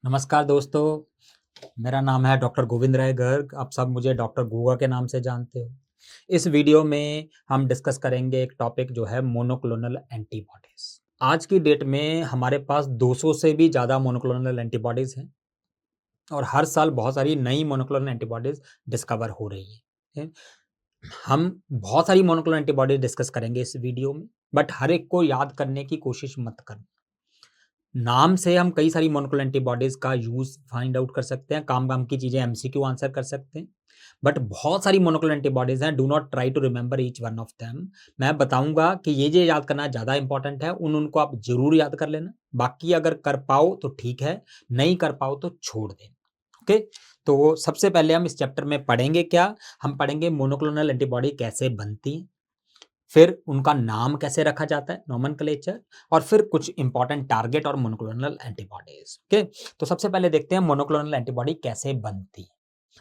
नमस्कार दोस्तों, मेरा नाम है डॉक्टर गोविंद राय गर्ग। आप सब मुझे डॉक्टर गोगा के नाम से जानते हो। इस वीडियो में हम डिस्कस करेंगे एक टॉपिक जो है मोनोक्लोनल एंटीबॉडीज़। आज की डेट में हमारे पास 200 से भी ज़्यादा मोनोक्लोनल एंटीबॉडीज़ हैं और हर साल बहुत सारी नई मोनोक्लोनल एंटीबॉडीज़ डिस्कवर हो रही हैं। हम बहुत सारी मोनोक्लोनल एंटीबॉडीज़ डिस्कस करेंगे इस वीडियो में, बट हर एक को याद करने की कोशिश मत करना। नाम से हम कई सारी मोनोक्लोनल एंटीबॉडीज का यूज फाइंड आउट कर सकते हैं, काम की चीजें एमसीक्यू आंसर कर सकते हैं, बट बहुत सारी मोनोक्लोनल एंटीबॉडीज हैं। Do not try to remember each one of them. मैं बताऊंगा कि ये याद करना ज्यादा इंपॉर्टेंट है, उनको आप जरूर याद कर लेना। बाकी अगर कर पाओ तो ठीक है, नहीं कर पाओ तो छोड़ देना। ओके, तो सबसे पहले हम इस चैप्टर में पढ़ेंगे क्या? हम पढ़ेंगे मोनोक्लोनल एंटीबॉडी कैसे बनती है, फिर उनका नाम कैसे रखा जाता है, नोमेनक्लेचर, और फिर कुछ इंपॉर्टेंट टारगेट और मोनोक्लोनल एंटीबॉडीज। ओके, तो सबसे पहले देखते हैं मोनोक्लोनल एंटीबॉडी कैसे बनती है।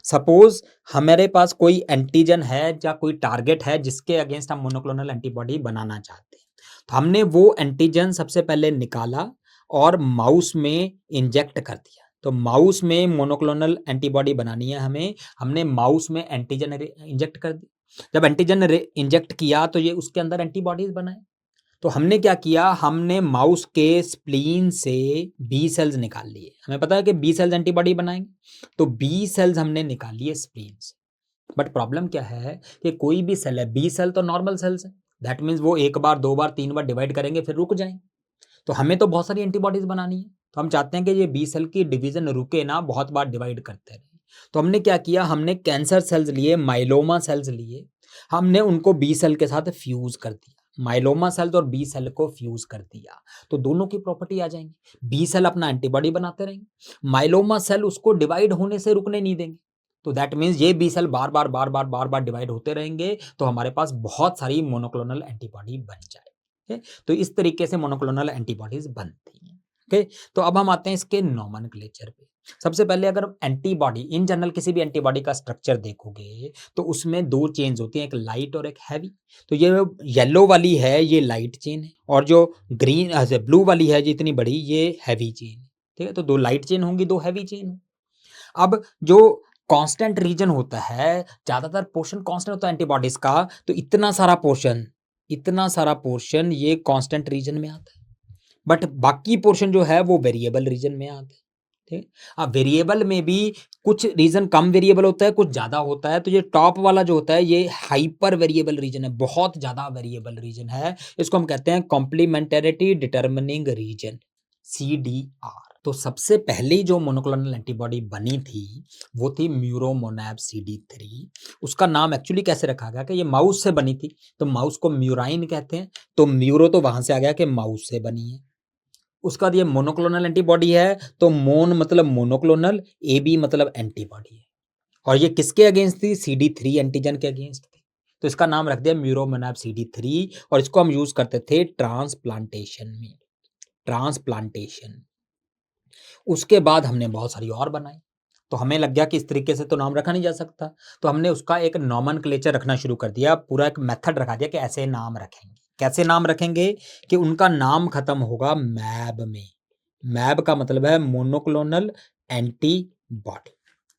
सपोज हमारे पास कोई एंटीजन है या कोई टारगेट है जिसके अगेंस्ट हम मोनोक्लोनल एंटीबॉडी बनाना चाहते हैं, तो हमने वो एंटीजन सबसे पहले निकाला और माउस में इंजेक्ट कर दिया। तो माउस में मोनोक्लोनल एंटीबॉडी बनानी है हमें, हमने माउस में एंटीजन इंजेक्ट कर दिया। जब एंटीजन इंजेक्ट किया तो ये उसके अंदर एंटीबॉडीज बनाए। तो हमने क्या किया, हमने माउस के स्प्लीन से बी सेल्स निकाल लिए। हमें पता है कि बी सेल्स एंटीबॉडी बनाएंगे, तो बी सेल्स हमने निकाल लिए स्प्लीन से। बट प्रॉब्लम क्या है कि कोई भी सेल है, बी सेल तो नॉर्मल सेल्स है, दैट मीन्स वो एक बार दो बार तीन बार डिवाइड करेंगे फिर रुक जाएंगे। तो हमें तो बहुत सारी एंटीबॉडीज बनानी है, तो हम चाहते हैं कि ये बी सेल की डिवीजन रुके ना, बहुत बार डिवाइड करते रहे। तो हमने क्या किया, हमने कैंसर सेल्स लिए, माइलोमा सेल्स लिए, हमने उनको बी सेल के साथ फ्यूज कर दिया। माइलोमा सेल्स और बी सेल को फ्यूज कर दिया तो दोनों की प्रॉपर्टी आ जाएंगी। बी सेल अपना एंटीबॉडी बनाते रहेंगे, माइलोमा सेल उसको डिवाइड होने से रुकने नहीं देंगे। तो दैट मीन्स ये बी सेल बार बार डिवाइड होते रहेंगे, तो हमारे पास बहुत सारी मोनोक्लोनल एंटीबॉडी बन जाए। तो इस तरीके से मोनोक्लोनल एंटीबॉडीज बनती हैं। ओके, तो अब हम आते हैं इसके नोमेनक्लेचर पे। सबसे पहले अगर एंटीबॉडी, इन जनरल किसी भी एंटीबॉडी का स्ट्रक्चर देखोगे तो उसमें दो चेन्स होती हैं, एक लाइट और एक हैवी। तो ये येलो वाली है, ये लाइट चेन है, और जो ग्रीन ब्लू वाली है जो इतनी बड़ी, ये हैवी चेन है। ठीक है, तो दो लाइट चेन होंगी, दो हैवी चेन हो। अब जो कांस्टेंट रीजन होता है, ज्यादातर पोर्शन कांस्टेंट होता है एंटीबॉडीज का, तो इतना सारा पोर्शन ये कांस्टेंट रीजन में आता है, बट बाकी पोर्शन जो है वो वेरिएबल रीजन में आता है। ठीक है, अब वेरिएबल में भी कुछ रीजन कम वेरिएबल होता है, कुछ ज्यादा होता है। तो ये टॉप वाला जो होता है ये हाइपर वेरिएबल रीजन है, बहुत ज्यादा वेरिएबल रीजन है। इसको हम कहते हैं कॉम्प्लीमेंटेरिटी डिटर्मिनिंग रीजन, CDR। तो सबसे पहली जो मोनोक्लोनल एंटीबॉडी बनी थी वो थी म्यूरोमोनैब CD3। उसका नाम एक्चुअली कैसे रखा गया कि ये माउस से बनी थी, तो माउस को म्यूराइन कहते हैं। तो म्यूरो तो वहां से आ गया कि माउस से बनी है। उसका ये मोनोक्लोनल एंटीबॉडी है, तो मोन मतलब मोनोक्लोनल, AB मतलब एंटीबॉडी है, और ये किसके अगेंस्ट थी? CD3 एंटीजन के अगेंस्ट थी। तो इसका नाम रख दिया म्यूरोमोनैब CD3, और इसको हम यूज करते थे ट्रांसप्लांटेशन में, ट्रांसप्लांटेशन। उसके बाद हमने बहुत सारी और बनाई, तो हमें लग गया कि इस तरीके से तो नाम रखा नहीं जा सकता, तो हमने उसका एक नॉमेनक्लेचर रखना शुरू कर दिया, पूरा एक मेथड रखा दिया कि ऐसे नाम रखेंगे। कैसे नाम रखेंगे कि उनका नाम खत्म होगा मैब में। मैब का मतलब है मोनोक्लोनल एंटीबॉडी,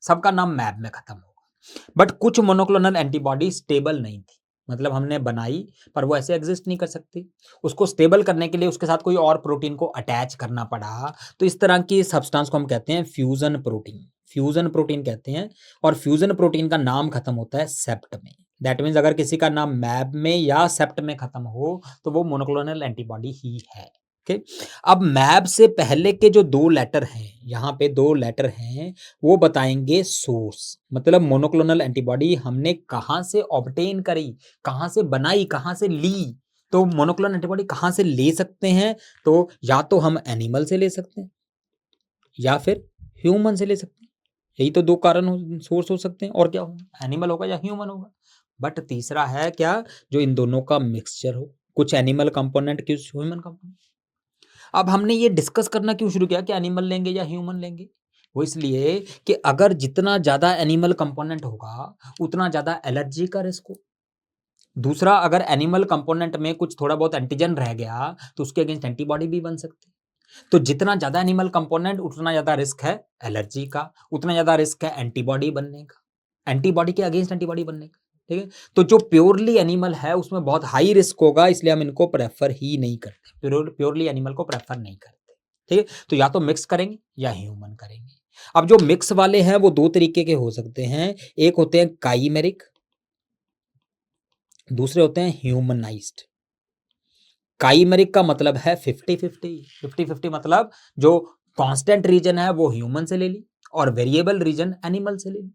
सबका नाम मैब में खत्म होगा। बट कुछ मोनोक्लोनल एंटीबॉडी स्टेबल नहीं थी, मतलब हमने बनाई पर वो ऐसे एग्जिस्ट नहीं कर सकती। उसको स्टेबल करने के लिए उसके साथ कोई और प्रोटीन को अटैच करना पड़ा। तो इस तरह की सब्सटेंस को हम कहते हैं फ्यूजन प्रोटीन, फ्यूजन प्रोटीन कहते हैं। और फ्यूजन प्रोटीन का नाम खत्म होता है सेप्ट में। दैट मीन्स अगर किसी का नाम मैब में या सेप्ट में खत्म हो तो वो मोनोक्लोनल एंटीबॉडी ही है। ओके, अब मैब से पहले के जो दो लेटर हैं, यहाँ पे दो लेटर हैं, वो बताएंगे सोर्स, मतलब मोनोक्लोनल एंटीबॉडी हमने कहाँ से ऑब्टेन करी, कहाँ से बनाई, कहाँ से ली। तो मोनोक्लोनल एंटीबॉडी कहाँ से ले सकते हैं? तो या तो हम एनिमल से ले सकते हैं या फिर ह्यूमन से ले सकते हैं। यही तो दो कारण सोर्स हो सकते हैं, और क्या हो, एनिमल होगा या ह्यूमन होगा। बट तीसरा है क्या, जो इन दोनों का मिक्सचर हो, कुछ एनिमल कंपोनेंट, कुछ ह्यूमन कंपोनेंट। अब हमने ये डिस्कस करना क्यों शुरू किया कि एनिमल लेंगे या ह्यूमन लेंगे? वो इसलिए कि अगर जितना ज़्यादा एनिमल कंपोनेंट होगा उतना ज़्यादा एलर्जी का रिस्क हो। दूसरा, अगर एनिमल कंपोनेंट में कुछ थोड़ा बहुत एंटीजन रह गया तो उसके अगेंस्ट एंटीबॉडी भी बन सकती है। तो जितना ज़्यादा एनिमल कंपोनेंट उतना ज़्यादा रिस्क है एलर्जी का, उतना ज़्यादा रिस्क है एंटीबॉडी बनने का, एंटीबॉडी के अगेंस्ट एंटीबॉडी बनने का, ठीक है? तो जो प्योरली एनिमल है उसमें बहुत हाई रिस्क होगा, इसलिए हम इनको प्रेफर ही नहीं करते, प्योरली एनिमल को प्रेफर नहीं करते, ठीक है? तो या तो मिक्स करेंगे या ह्यूमन करेंगे। अब जो मिक्स वाले हैं वो 2 तरीके के हो सकते हैं, एक होते हैं काइमेरिक, दूसरे होते हैं ह्यूमनाइज्ड। काइमेरिक का मतलब है 50-50, 50-50 मतलब जो कांस्टेंट रीजन है वो ह्यूमन से ले ली और वेरिएबल रीजन एनिमल से ले ली,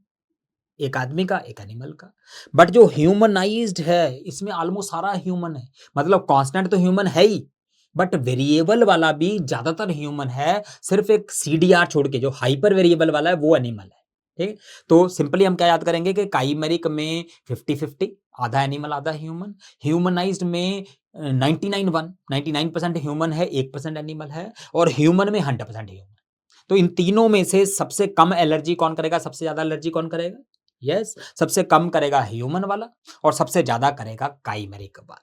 एक आदमी का एक एनिमल का। बट जो ह्यूमनाइज्ड है इसमें ऑलमोस्ट सारा ह्यूमन है, मतलब कांस्टेंट तो ह्यूमन है ही बट वेरिएबल वाला भी ज्यादातर ह्यूमन है, सिर्फ एक सीडीआर छोड़ के जो हाइपर वेरिएबल वाला है वो एनिमल है, ठीक है? तो सिंपली हम क्या याद करेंगे कि काइमेरिक में 50-50, आधा एनिमल आधा ह्यूमन, ह्यूमनाइज्ड में 99% ह्यूमन है, 1% एनिमल है, और ह्यूमन में 100% ह्यूमन। तो इन तीनों में से सबसे कम एलर्जी कौन करेगा, सबसे ज्यादा एलर्जी कौन करेगा? यस, सबसे कम करेगा ह्यूमन वाला और सबसे ज्यादा करेगा काइमेरिक वाला।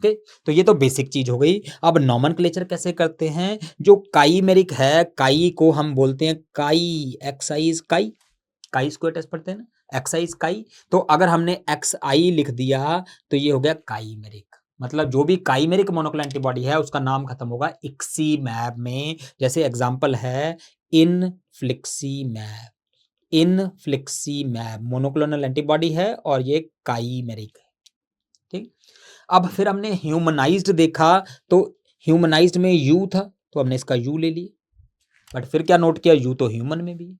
ओके, तो ये तो बेसिक चीज हो गई। अब नॉमेनक्लेचर कैसे करते हैं? जो काइमेरिक है, काई को हम बोलते हैं काई, एक्साइज काई, काई स्क्वायर टेस्ट पढ़ते हैं ना, एक्साइज काई। तो अगर हमने एक्स आई लिख दिया तो ये हो गया काइमेरिक, मतलब जो भी काइमेरिक मोनोक्लोनल एंटीबॉडी है उसका नाम खत्म होगा इक्सीमैब में। जैसे एग्जांपल है इनफ्लिक्सीमैब, इनफ्लिक्सीमैब मोनोक्लोनल एंटीबॉडी है और ये काइमेरिक है, ठीक। अब फिर हमने ह्यूमनाइज्ड देखा, तो ह्यूमनाइज्ड में यू था तो हमने इसका यू ले लिया, बट फिर क्या नोट किया, यू तो ह्यूमन में भी है,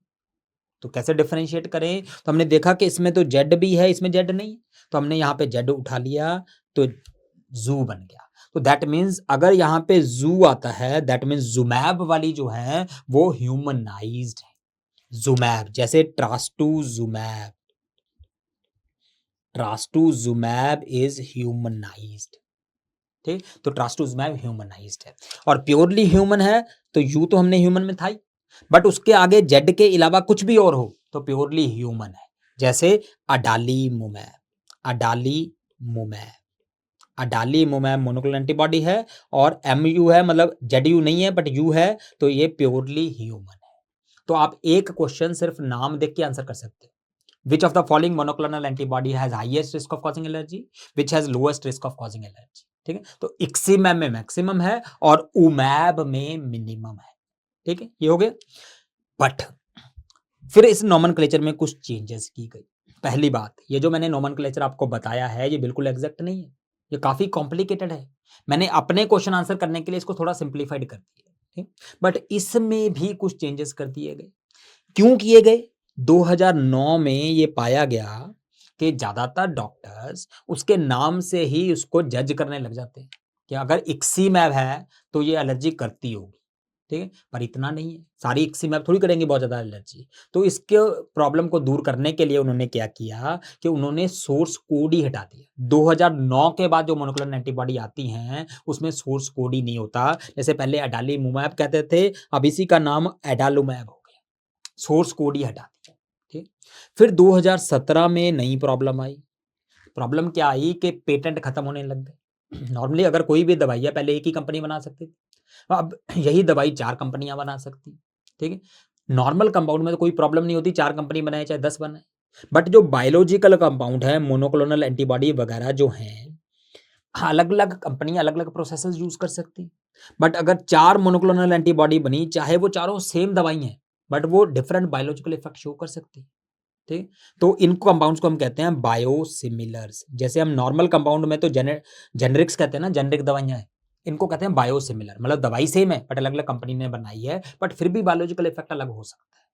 तो कैसे डिफरेंशिएट करें? तो हमने देखा कि इसमें तो जेड भी है, इसमें जेड नहीं है, तो हमने यहाँ पे जेड उठा लिया तो जू बन गया। तो दैट मीन्स अगर यहाँ पे जू आता है दैट मीन्स जुमैब वाली जो है वो ह्यूमनाइज्ड है। जुमैब जैसे ट्रास्टुजुमैब, ट्रास्टुजुमैब इज ह्यूमनाइज्ड, ठीक। तो ट्रास्टुजुमैब ह्यूमनाइज्ड है और प्योरली ह्यूमन है, तो यू तो हमने ह्यूमन में था ही, बट उसके आगे जेड के अलावा कुछ भी और हो तो प्योरली ह्यूमन है। जैसे अडालीमुमैब, अडालीमुमैब, अडालीमुमैब मोनोक्लोनल एंटीबॉडी है और एमयू है, मतलब जेडयू नहीं है बट यू है, तो ये प्योरली ह्यूमन है। तो आप एक क्वेश्चन सिर्फ नाम देख के आंसर कर सकते हो। Which of the following monoclonal antibody has highest risk of causing allergy? Which has lowest risk of causing allergy? ठीक है, तो इक्सीमैब में मैक्सिमम है और उमैब में मिनिमम है, ठीक है, ये हो गया। बट फिर इस नोमेनक्लेचर में कुछ चेंजेस की गई। पहली बात, ये जो मैंने नोमेनक्लेचर आपको बताया है ये बिल्कुल एग्जैक्ट नहीं है, ये काफी कॉम्प्लिकेटेड है। मैंने अपने क्वेश्चन आंसर करने के लिए इसको थोड़ा सिंप्लीफाइड कर दिया, ठीक, बट इसमें भी कुछ चेंजेस कर दिए गए। क्यों किए गए? 2009 में ये पाया गया कि ज्यादातर डॉक्टर्स उसके नाम से ही उसको जज करने लग जाते हैं कि अगर इक्सीमैब है तो ये एलर्जी करती होगी, ठीक है, पर इतना नहीं है, सारी इक्सीमैब थोड़ी करेंगे बहुत ज्यादा एलर्जी। तो इसके प्रॉब्लम को दूर करने के लिए उन्होंने क्या किया कि उन्होंने सोर्स कोड ही हटा दिया। 2009 के बाद जो मोनोक्लोनल एंटीबॉडी आती हैं उसमें सोर्स कोड ही नहीं होता। जैसे पहले अडालीमुमैब कहते थे, अब इसी का नाम एडालुमैब, सोर्स कोड ही हटा दिया, ठीक। फिर 2017 में नई प्रॉब्लम आई। प्रॉब्लम क्या आई कि पेटेंट खत्म होने लग गए। नॉर्मली अगर कोई भी दवाई है पहले एक ही कंपनी बना सकती थी, अब यही दवाई 4 कंपनियां बना सकती, ठीक है। नॉर्मल कंपाउंड में तो कोई प्रॉब्लम नहीं होती, 4 कंपनी बनाए चाहे 10 बनाए, बट जो बायोलॉजिकल कंपाउंड है, मोनोक्लोनल एंटीबॉडी वगैरह जो हैं, अलग अलग कंपनी अलग अलग प्रोसेसेस यूज कर सकती। बट अगर 4 मोनोक्लोनल एंटीबॉडी बनी, चाहे वो चारों सेम दवाई हैं बट वो डिफरेंट बायोलॉजिकल इफेक्ट शो कर सकती है, ठीक। तो इन कंपाउंड्स को हम कहते हैं बायोसिमिलर्स। जैसे हम नॉर्मल कंपाउंड में तो जेनरिक्स कहते हैं ना, जेनरिक दवाइयां हैं, इनको कहते हैं बायोसिमिलर, मतलब दवाई सेम है बट अलग अलग कंपनी ने बनाई है बट फिर भी बायोलॉजिकल इफेक्ट अलग हो सकता है।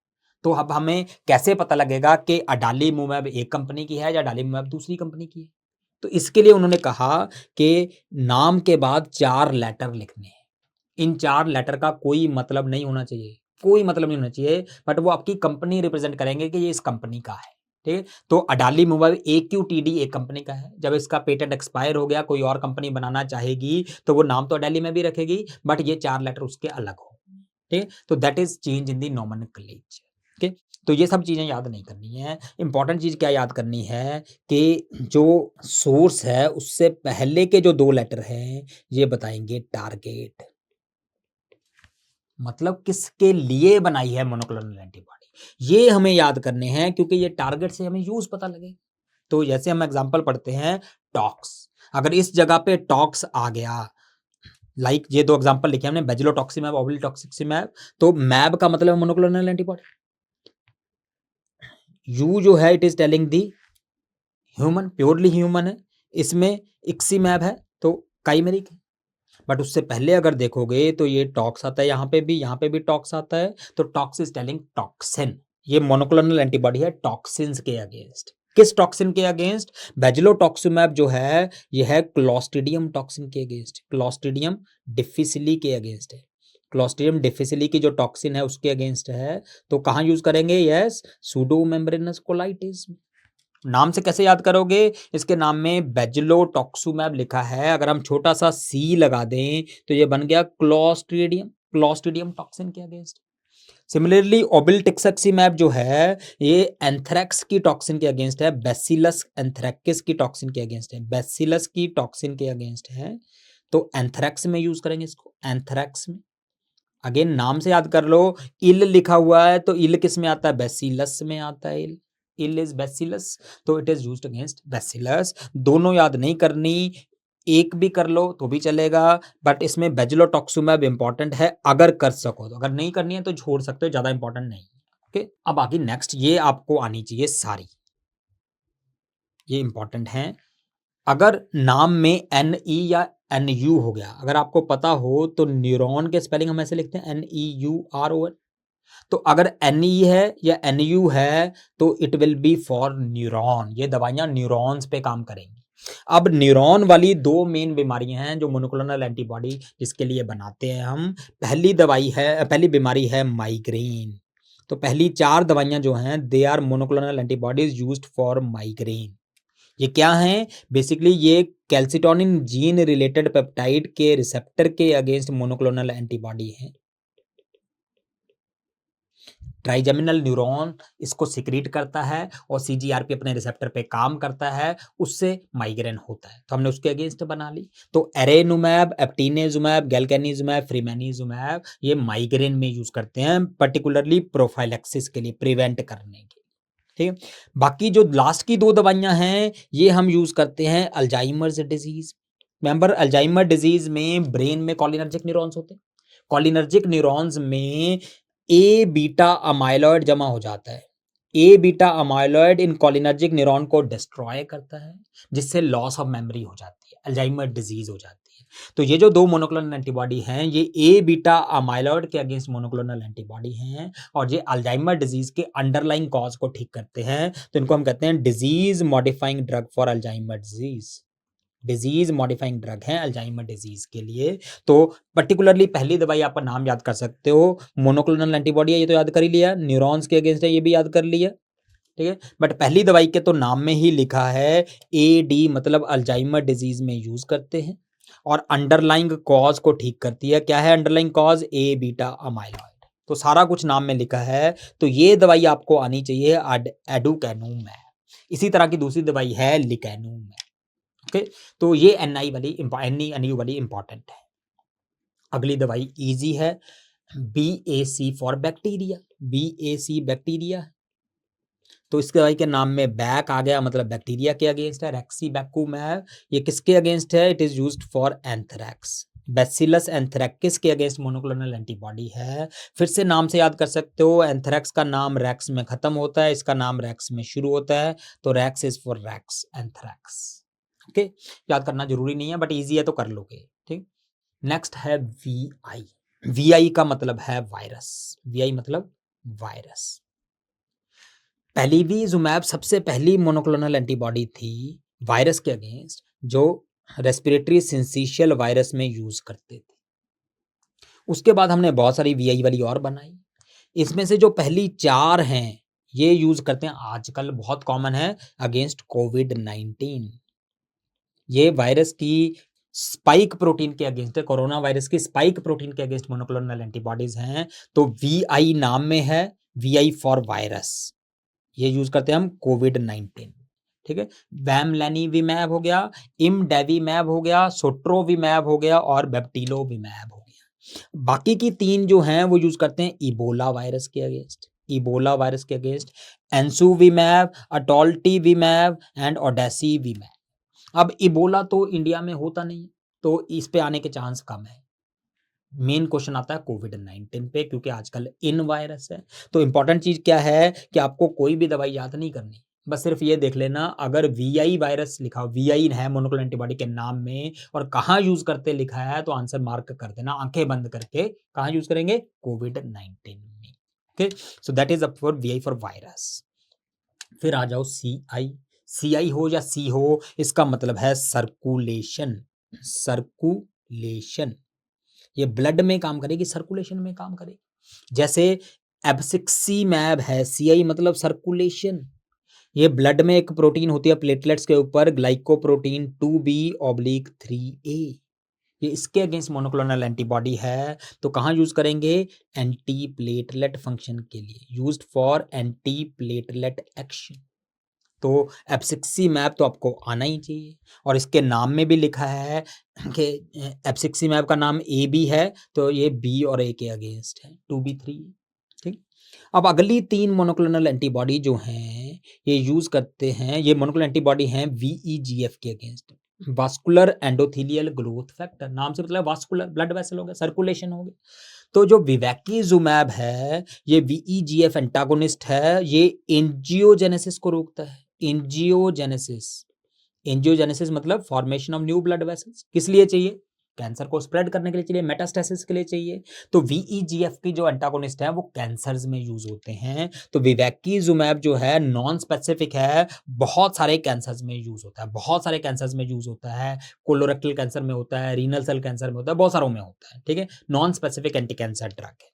तो अब हमें कैसे पता लगेगा कि अडालीमुमैब एक कंपनी की है या अडालीमुमैब दूसरी कंपनी की है? तो इसके लिए उन्होंने कहा कि नाम के बाद 4 लेटर लिखने हैं। इन 4 लेटर का कोई मतलब नहीं होना चाहिए, कोई मतलब नहीं होना चाहिए, बट वो आपकी कंपनी रिप्रेजेंट करेंगे कि ये इस कंपनी का है, ठीक है। तो अडालीमुमैब AQTD एक कंपनी का है, जब इसका पेटेंट एक्सपायर हो गया कोई और कंपनी बनाना चाहेगी तो वो नाम तो अडाली में भी रखेगी बट ये 4 लेटर उसके अलग हो, ठीक। तो that is change in the nomenclature, ठीक। तो ये सब चीजें याद नहीं करनी है। इंपॉर्टेंट चीज क्या याद करनी है कि जो सोर्स है उससे पहले के जो 2 लेटर हैं ये बताएंगे टारगेट, मतलब किसके लिए बनाई है मोनोक्लोनल एंटीबॉडी, ये हमें याद करने हैं क्योंकि ये टारगेट से हमें यूज पता लगे। तो जैसे हम एग्जांपल पढ़ते हैं टॉक्स, अगर इस जगह पे टॉक्स आ गया, लाइक ये दो एग्जांपल लिखे हमने, बेजिलोटॉक्सिमैब, ओबिलिटॉक्सिमैब, तो मैब का मतलब है मोनोक्लोनल एंटीबॉडी। यू जो है it is telling the human, purely human है, इसमें इक्सीमैब है तो काइमेरिक है। बट उससे पहले अगर देखोगे तो ये टॉक्स आता है, यहाँ पे भी टॉक्स आता है, तो टॉक्स इज टेलिंग टॉक्सिन। ये मोनोक्लोनल एंटीबॉडी है टॉक्सिन्स के अगेंस्ट। किस टॉक्सिन के अगेंस्ट? बेजिलोटॉक्सिमैब जो है ये है क्लॉस्ट्रिडियम टॉक्सिन के अगेंस्ट, क्लॉस्ट्रिडियम डिफिसिली के अगेंस्ट है। क्लॉस्ट्रिडियम डिफिसिली की जो टॉक्सिन है उसके अगेंस्ट है। तो कहाँ यूज करेंगे? Yes, pseudo membranes colitis. नाम से कैसे याद करोगे? इसके नाम में बेजिलोटॉक्सिमैब लिखा है, अगर हम छोटा सा सी लगा दें तो ये बन गया क्लॉस्ट्रिडियम, क्लॉस्ट्रिडियम टॉक्सिन के अगेंस्ट। सिमिलरली ओबिलटिक्सैक्सिमैब जो है ये एंथ्रेक्स की टॉक्सिन के अगेंस्ट है, बैसिलस एंथ्रेक्सिस की टॉक्सिन के अगेंस्ट है, बैसिलस की टॉक्सिन के अगेंस्ट है। तो एंथ्रेक्स में यूज करेंगे इसको, एंथ्रेक्स में। अगेन नाम से याद कर लो, इल लिखा हुआ है तो इल किस में आता है? बैसिलस में आता है। इल इज बैसिलस, तो it is used against bacillus. दोनों याद नहीं करनी, एक भी कर लो तो भी चलेगा, बट इसमें बेजिलोटॉक्सिमैब इंपॉर्टेंट है अगर कर सको तो, अगर नहीं करनी है तो छोड़ सकते हो, ज्यादा इंपॉर्टेंट नहीं। ओके, अब आगे नेक्स्ट, ये आपको आनी चाहिए सारी, ये इंपॉर्टेंट है। अगर नाम में एन ई या एन यू हो गया, अगर आपको पता हो तो न्यूरॉन के स्पेलिंग हम ऐसे लिखते हैं NEURON। तो अगर NE है या NU है तो it will be for neuron, ये दवाइयां न्यूरॉन्स पे काम करेंगी। अब न्यूरॉन वाली दो मेन बीमारियां हैं जो मोनोक्लोनल एंटीबॉडी जिसके लिए बनाते हैं हम। पहली बीमारी है माइग्रेन। तो पहली 4 दवाइयां जो हैं they are monoclonal antibodies used for migraine. ये क्या है? बेसिकली ये कैल्सिटोनिन जीन रिलेटेड पेप्टाइड के रिसेप्टर के अगेंस्ट मोनोक्लोनल एंटीबॉडी है। ट्राइजेमिनल न्यूरॉन इसको सिक्रीट करता है और CGRP अपने रिसेप्टर पे काम करता है, उससे माइग्रेन होता है, तो हमने उसके अगेंस्ट बना ली। तो एरेनुमैब, एप्टिनेजुमैब, गैल्केनिजुमैब, फ्रीमेनिजुमैब ये माइग्रेन में यूज करते हैं, पर्टिकुलरली प्रोफाइलैक्सिस के लिए, प्रिवेंट करने के। ठीक है, बाकी जो लास्ट की 2 दवाइयां हैं ये हम यूज करते हैं Alzheimer's disease. Remember, Alzheimer disease में ब्रेन में कॉलिनर्जिक न्यूरॉन्स होते हैं, कॉलिनर्जिक न्यूरॉन्स में ए बीटा अमाइलॉइड जमा हो जाता है। ए बीटा अमाइलॉइड इन कॉलिनर्जिक न्यूरॉन को डिस्ट्रॉय करता है, जिससे लॉस ऑफ मेमोरी हो जाती है, अल्जाइमर डिजीज हो जाती है। तो ये जो 2 मोनोक्लोनल एंटीबॉडी हैं ये ए बीटा अमाइलॉइड के अगेंस्ट मोनोक्लोनल एंटीबॉडी हैं और ये अल्जाइमर डिजीज के अंडरलाइंग कॉज को ठीक करते हैं। तो इनको हम कहते हैं disease modifying drug for Alzheimer disease. Disease modifying drug है अल्जाइमर डिजीज के लिए। तो पर्टिकुलरली पहली दवाई आप नाम याद कर सकते हो, मोनोक्लोनल एंटीबॉडी है, ये तो याद कर ही लिया, न्यूरॉन्स के अगेंस्ट है ये भी याद कर लिया। ठीक है, बट पहली दवाई के तो नाम में ही लिखा है AD, मतलब अल्जाइमर डिजीज में यूज करते हैं और अंडरलाइंग कॉज को ठीक करती है। क्या है अंडरलाइंग कॉज? ए बीटा अमाइलॉइड। तो सारा कुछ नाम में लिखा है, तो ये दवाई आपको आनी चाहिए एडुकैनुमैब। इसी तरह की दूसरी दवाई है लिकैनुमैब। ओके, तो ये NENU वाली इंपॉर्टेंट है। अगली दवाई इजी है, BAC for bacteria, BAC bacteria. तो इस दवाई के नाम में बैक आ गया, मतलब बैक्टीरिया के अगेंस्ट है, रेक्सीबैकुमैब। ये किसके अगेंस्ट है? It is used for anthrax, Bacillus anthracis के अगेंस्ट मोनोक्लोनल एंटीबॉडी है। फिर से नाम से याद कर सकते हो, एंथ्रैक्स का नाम रैक्स में खत्म होता है, इसका नाम रैक्स में शुरू होता है, तो rax is for rax anthrax. Okay, याद करना जरूरी नहीं है बट इजी है तो कर लोगे। ठीक, नेक्स्ट है VI। VI का मतलब है वायरस, VI मतलब वायरस। पहलीवीजुमैब सबसे पहली मोनोक्लोनल एंटीबॉडी थी वायरस के अगेंस्ट जो रेस्पिरेटरी सिंसिशियल वायरस में यूज करते थे। उसके बाद हमने बहुत सारी VI वाली और बनाई, इसमें से जो पहली 4 हैं ये यूज करते हैं, आजकल बहुत कॉमन है, अगेंस्ट कोविड-19। ये वायरस की स्पाइक प्रोटीन के अगेंस्ट है, कोरोना वायरस की स्पाइक प्रोटीन के अगेंस्ट मोनोक्लोनल एंटीबॉडीज हैं। तो VI नाम में है, VI फॉर वायरस, ये यूज करते हैं हम कोविड-19। ठीक है, बैमलैनिविमैब हो गया, इमडेविमैब हो गया, सोट्रोविमैब हो गया और बेप्टिलोविमैब हो गया। बाकी की 3 जो हैं वो यूज़ करते हैं इबोला वायरस के अगेंस्ट, एंसुविमैब, अटोल्टिविमैब एंड ओडेसिविमैब। अब इबोला तो इंडिया में होता नहीं है, तो इस पे आने के चांस कम है। मेन क्वेश्चन आता है कोविड-19 पे, क्योंकि आजकल इन वायरस है। तो इंपॉर्टेंट चीज़ क्या है कि आपको कोई भी दवाई याद नहीं करनी, बस सिर्फ ये देख लेना, अगर वीआई वायरस लिखा हो, वीआई है मोनोक्लोनल एंटीबॉडी के नाम में और कहाँ यूज़ करते लिखा है, तो आंसर मार्क कर देना आँखें बंद करके। कहाँ यूज़ करेंगे? कोविड-19 में। Okay, so that is up for VI for virus. फिर आ जाओ सीआई। सीआई हो या सी हो, इसका मतलब है सर्कुलेशन। सर्कुलेशन, ये ब्लड में काम करेगी, सर्कुलेशन में काम करेगी। जैसे एब्सिक्सिमैब है, सीआई मतलब सर्कुलेशन। ये ब्लड में एक प्रोटीन होती है प्लेटलेट्स के ऊपर, ग्लाइकोप्रोटीन 2b/3a। ये इसके अगेंस्ट मोनोक्लोनल एंटीबॉडी है, तो कहाँ यूज करेंगे? एंटी प्लेटलेट फंक्शन के लिए, used for anti platelet action. तो एब्सिक्सिमैब तो आपको आना ही चाहिए, और इसके नाम में भी लिखा है कि एब्सिक्सिमैब का नाम ए बी है, तो ये बी और ए के अगेंस्ट है, 2b3। ठीक। अब अगली 3 मोनोक्लोनल एंटीबॉडी जो हैं, ये यूज करते हैं, ये मोनोक्लोनल एंटीबॉडी हैं वीईजीएफ के against. Vascular endothelial growth factor, नाम से मतलब वास्कुलर, ब्लड वेसल हो गया, सर्कुलेशन हो गया। तो जो विवैकिजुमैब है, ये वीईजीएफ एंटागोनिस्ट है, ये एंजियोजेनेसिस को रोकता है। एंजियोजेनेसिस, एंजियोजेनेसिस मतलब formation of new blood vessels. किस लिए चाहिए? कैंसर को स्प्रेड करने के लिए चाहिए, मेटास्टेसिस के लिए चाहिए। तो वीईजीएफ की जो एंटागोनिस्ट है वो कैंसर्स में यूज होते हैं। तो विवैकिजुमैब जो है नॉन स्पेसिफिक है, बहुत सारे कैंसर्स में यूज होता है, बहुत सारे कैंसर्स में यूज होता है। कोलोरेक्टल कैंसर में होता है, रीनल सेल कैंसर में होता है, बहुत सारों में होता है। ठीक है, non specific anti cancer drug है।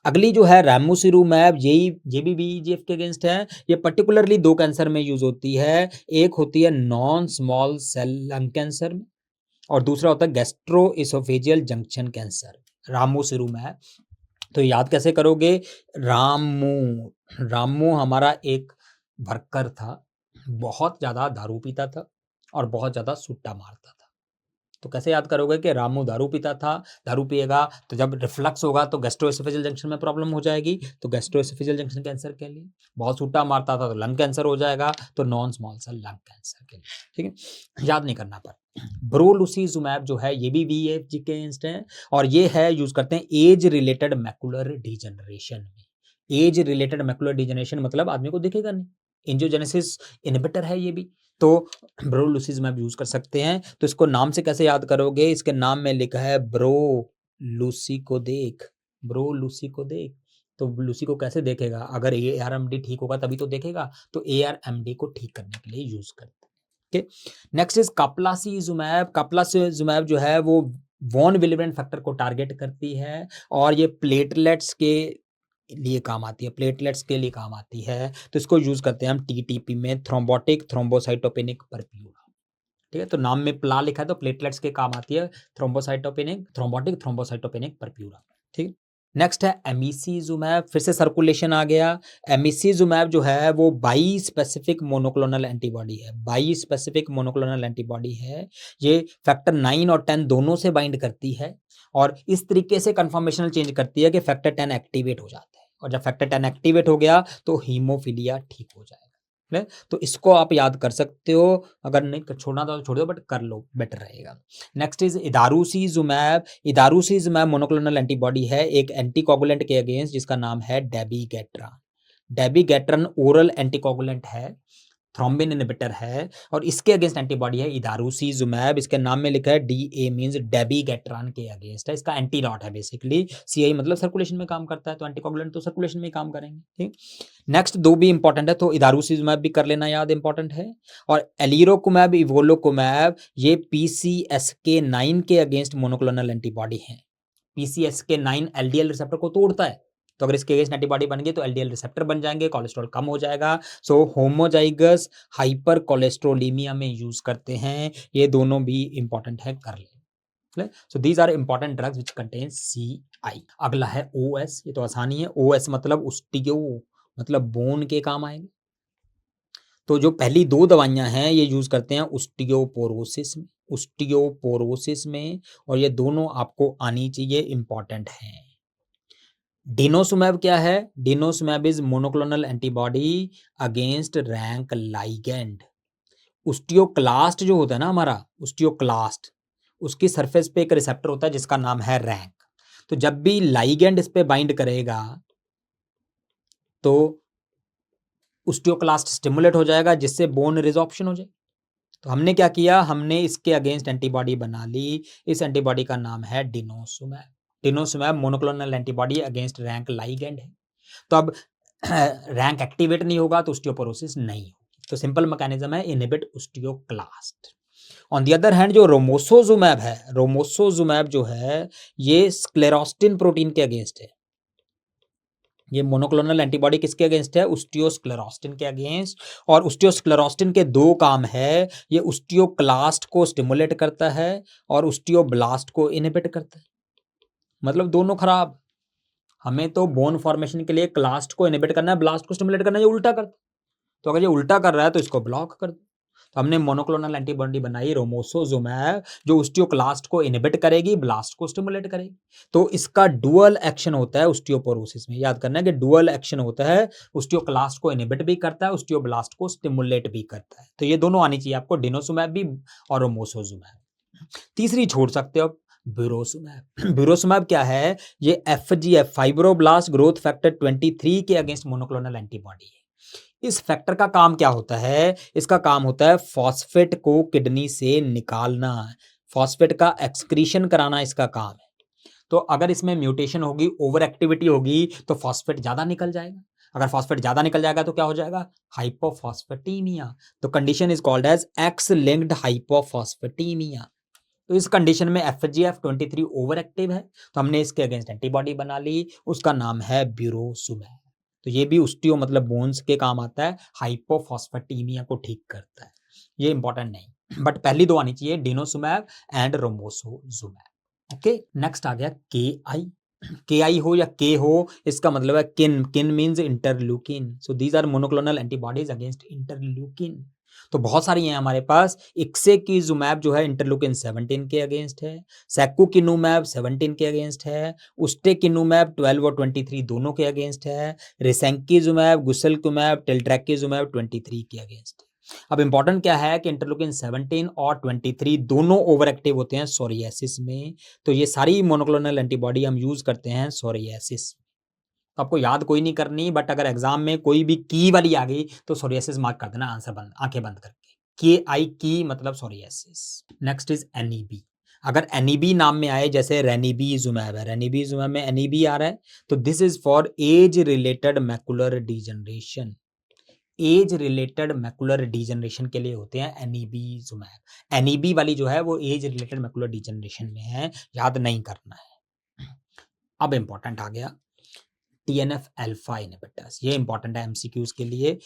अगली जो है रैमोसिरुमैब, ये भी वीईजीएफ के अगेंस्ट है। ये पर्टिकुलरली 2 कैंसर में यूज होती है। एक होती है non small cell lung cancer में, और दूसरा होता है गैस्ट्रोएसोफेजियल जंक्शन कैंसर। रामोसिरुमैब, तो याद कैसे करोगे? रामू, रामू हमारा एक वर्कर था, बहुत ज्यादा दारू पीता था और बहुत ज्यादा सुट्टा मारता था। तो कैसे याद करोगे कि रामू दारू पीता था, दारू पिएगा तो जब रिफ्लक्स होगा तो गैस्ट्रोएसोफेजियल जंक्शन में प्रॉब्लम हो जाएगी, तो गैस्ट्रोएसोफेजियल जंक्शन कैंसर के लिए। बहुत सूटा मारता था तो लंग कैंसर हो जाएगा, तो non small cell lung cancer के लिए। ठीक है, याद नहीं करना पर। ब्रोलुसिजुमैब जो है ये भी वीएफजी के अगेंस्ट है, और ये है यूज करते हैं एज रिलेटेड मैकुलर डिजनरेशन में। एज रिलेटेड मैकुलर डिजनरेशन मतलब आदमी को दिखेगा नहीं, एंजियोजेनेसिस इनहिबिटर है ये भी, तो ब्रोलुसिजुमैब यूज कर सकते हैं। तो इसको नाम से कैसे याद करोगे? इसके नाम में लिखा है ब्रो लूसी को देख, ब्रो लूसी को देख। तो लूसी को कैसे देखेगा? अगर ARMD ठीक होगा तभी तो देखेगा, तो ARMD को ठीक करने के लिए यूज करते हैं। ठीक, नेक्स्ट इज कपलासीजुमैब। कपलासीजुमैब जो है वो वॉन विलिब्रेंट फैक्टर को टारगेट करती है, और ये प्लेटलेट्स के लिए काम आती है, प्लेटलेट्स के लिए काम आती है। तो इसको यूज करते हैं हम टीटीपी में, थ्रोम्बोटिक थ्रोम्बोसाइटोपेनिक परफ्यूरा। ठीक है, तो नाम में प्ला लिखा है तो प्लेटलेट्स के काम आती है, थ्रोम्बोटिक थ्रोम्बोसाइटोपेनिक परफ्यूरा। ठीक, नेक्स्ट है एमिसीजुमैब, फिर से सर्कुलेशन आ गया। एमिसीजुमैब जो है वो बाई स्पेसिफिक मोनोक्लोनल एंटीबॉडी है, बाई स्पेसिफिक मोनोक्लोनल एंटीबॉडी है। ये फैक्टर 9 और 10 दोनों से बाइंड करती है, और इस तरीके से कन्फर्मेशनल चेंज करती है कि फैक्टर 10 एक्टिवेट हो जाता है, और जब फैक्टर 10 एक्टिवेट हो गया तो हीमोफीलिया ठीक हो जाएगा। तो इसको आप याद कर सकते हो, अगर नहीं छोड़ना तो छोड़ दो, बट कर लो, बेटर रहेगा। Next is idarucizumab. Idarucizumab monoclonal antibody है एक एंटीकोगुलेंट के अगेंस्ट, जिसका नाम है डेबिगेट्रान। डेबिगेट्रान ओरल एंटीकोगुलेंट है, थ्रोम्बिन इनहिबिटर है, और इसके अगेंस्ट एंटीबॉडी है इदारूसीजुमैब। इसके नाम में लिखा है DA मींस डेबिगेट्रान के अगेंस्ट है, इसका एंटीडॉट है बेसिकली। CI मतलब सर्कुलेशन में काम करता है, तो एंटीकोगुलेंट तो सर्कुलेशन में काम करेंगे। ठीक, नेक्स्ट 2 भी इंपॉर्टेंट है, तो इदारूसीजुमैब भी कर लेना याद, इंपॉर्टेंट है। और एलिरोकुमैब, इवोलोकुमैब, ये PCSK9 के अगेंस्ट मोनोक्लोनल एंटीबॉडी है। PCSK9 LDL रिसेप्टर को तोड़ता है, तो अगर इसके अगेंस्ट एंटीबॉडी बन गई तो LDL रिसेप्टर बन जाएंगे, कोलेस्ट्रॉल कम हो जाएगा। सो होमोजाइगस हाइपर कोलेस्ट्रोलीमिया में यूज करते हैं, ये दोनों भी इंपॉर्टेंट है, कर ले। So these are important drugs which contain CI। अगला है OS, ये तो आसानी है। OS मतलब उस्टियो, मतलब बोन के काम आएंगे। तो जो पहली 2 दवाइयां हैं ये यूज करते हैं उस्टियोपोरोसिस में, ऑस्टियोपोरोसिस में, और ये दोनों आपको आनी चाहिए, इंपॉर्टेंट हैं। डिनोसुमैब क्या है? Denosumab is monoclonal antibody against RANK ligand. Osteoclast जो होता है ना हमारा, ऑस्टियोक्लास्ट, उसकी सरफेस पे एक रिसेप्टर होता है जिसका नाम है रैंक। तो जब भी लाइगैंड इस पे बाइंड करेगा तो ऑस्टियोक्लास्ट स्टिमुलेट हो जाएगा, जिससे बोन रिजॉर्प्शन हो जाए। तो हमने क्या किया, हमने इसके अगेंस्ट एंटीबॉडी बना ली। इस एंटीबॉडी का नाम है denosumab. Denosumab monoclonal antibody against RANK ligand है। तो अब रैंक एक्टिवेट नहीं होगा तो ऑस्टियोपोरोसिस नहीं होगी। तो सिंपल मैकेनिज्म है, inhibit osteoclast. On the other hand जो रोमोसोजुमैब है, रोमोसोजुमैब जो है ये स्क्लेरोस्टिन प्रोटीन के अगेंस्ट है। ये मोनोक्लोनल एंटीबॉडी किसके अगेंस्ट है? ऑस्टियोस्क्लेरोस्टिन के अगेंस्ट। और ऑस्टियोस्क्लेरोस्टिन के दो काम है, ये ऑस्टियोक्लास्ट को स्टिमुलेट करता है और ऑस्टियोब्लास्ट को इनहिबिट करता है। मतलब दोनों खराब। हमें तो बोन फॉर्मेशन के लिए क्लास्ट को इनहिबिट करना है, ब्लास्ट को स्टिमुलेट करना है, ये उल्टा करता है। तो अगर ये उल्टा कर रहा है तो इसको ब्लॉक कर दो। तो हमने मोनोक्लोनल एंटीबॉडी बनाई रोमोसोजुमैब, जो ऑस्टियोक्लास्ट को इनहिबिट करेगी, ब्लास्ट को स्टिमुलेट करेगी। तो इसका डुअल एक्शन होता है ऑस्टियोपोरोसिस में। याद करना है कि डुअल एक्शन होता है, ऑस्टियोक्लास्ट को इनहिबिट भी करता है, ऑस्टियोब्लास्ट को स्टिमुलेट भी करता है। तो ये दोनों आनी चाहिए आपको, डिनोसुमैब भी और रोमोसोजुमैब। तीसरी छोड़ सकते हो आप, ब्यूरोसुमैब। ब्यूरोसुमैब क्या है? ये FGF फाइब्रोब्लास्ट ग्रोथ फैक्टर 23 के अगेंस्ट मोनोक्लोनल एंटीबॉडी है। इस फैक्टर का काम क्या होता है? इसका काम होता है फॉस्फेट को किडनी से निकालना, फॉस्फेट का एक्सक्रीशन कराना इसका काम है। तो अगर इसमें म्यूटेशन होगी, ओवर एक्टिविटी होगी, तो फॉस्फेट ज्यादा निकल जाएगा। अगर फॉस्फेट ज्यादा निकल जाएगा तो क्या हो जाएगा? हाइपोफॉस्फेटीमिया। तो condition is called as X linked hypophosphatemia. तो इस कंडीशन में FGF23 ओवर एक्टिव है, तो हमने इसके अगेंस्ट एंटीबॉडी बना ली, उसका नाम है ब्यूरोसुमैब। तो ये भी ऑस्टियो मतलब बोन्स के काम आता है, हाइपोफॉस्फेटीमिया को ठीक करता है। ये इंपॉर्टेंट नहीं, बट पहली दो आनी चाहिए, डिनोसुमैब एंड रोमोसोजुमैब। ओके, नेक्स्ट आ गया KI हो या के हो, इसका मतलब है kin. Kin means interleukin. So these are monoclonal antibodies against interleukin. तो बहुत सारी हैं हमारे पास। इक्सेकिजुमैब जो है इंटरल्यूकिन 17 के अगेंस्ट है, सेकुकिनुमैब 17 के अगेंस्ट है, उस्टेकिनुमैब 12 और 23 दोनों के अगेंस्ट है, रिसेंकिजुमैब, गुसेलकुमैब, टेल्ट्रैकिजुमैब 23 के अगेंस्ट है। अब इंपॉर्टेंट क्या है कि इंटरल्यूकिन 17 और 23 दोनों ओवर एक्टिव होते हैं सोरियासिस में। तो ये सारी मोनोक्लोनल एंटीबॉडी हम यूज करते हैं सोरियासिस। तो आपको याद कोई नहीं करनी, बट अगर एग्जाम में कोई भी की वाली आ गई तो सोरियासिस मार्क कर देना, आंसर बंद, आंखें बंद करके। KI की मतलब सोरियासिस। Next is NEB। अगर NEB नाम में आए, जैसे रेनिबीजुमैब है, रेनिबीजुमैब में NEB आ रहा है, तो this is for age related macular degeneration. Age related macular degeneration के लिए होते हैं NEBजुमैब। NEB वाली जो है वो एज रिलेटेड मैकुलर डिजनरेशन में है, याद नहीं करना है। अब इंपॉर्टेंट आ गया TNF अल्फा इनहिबिटर्स, ये इंपॉर्टेंट है MCQs के लिए।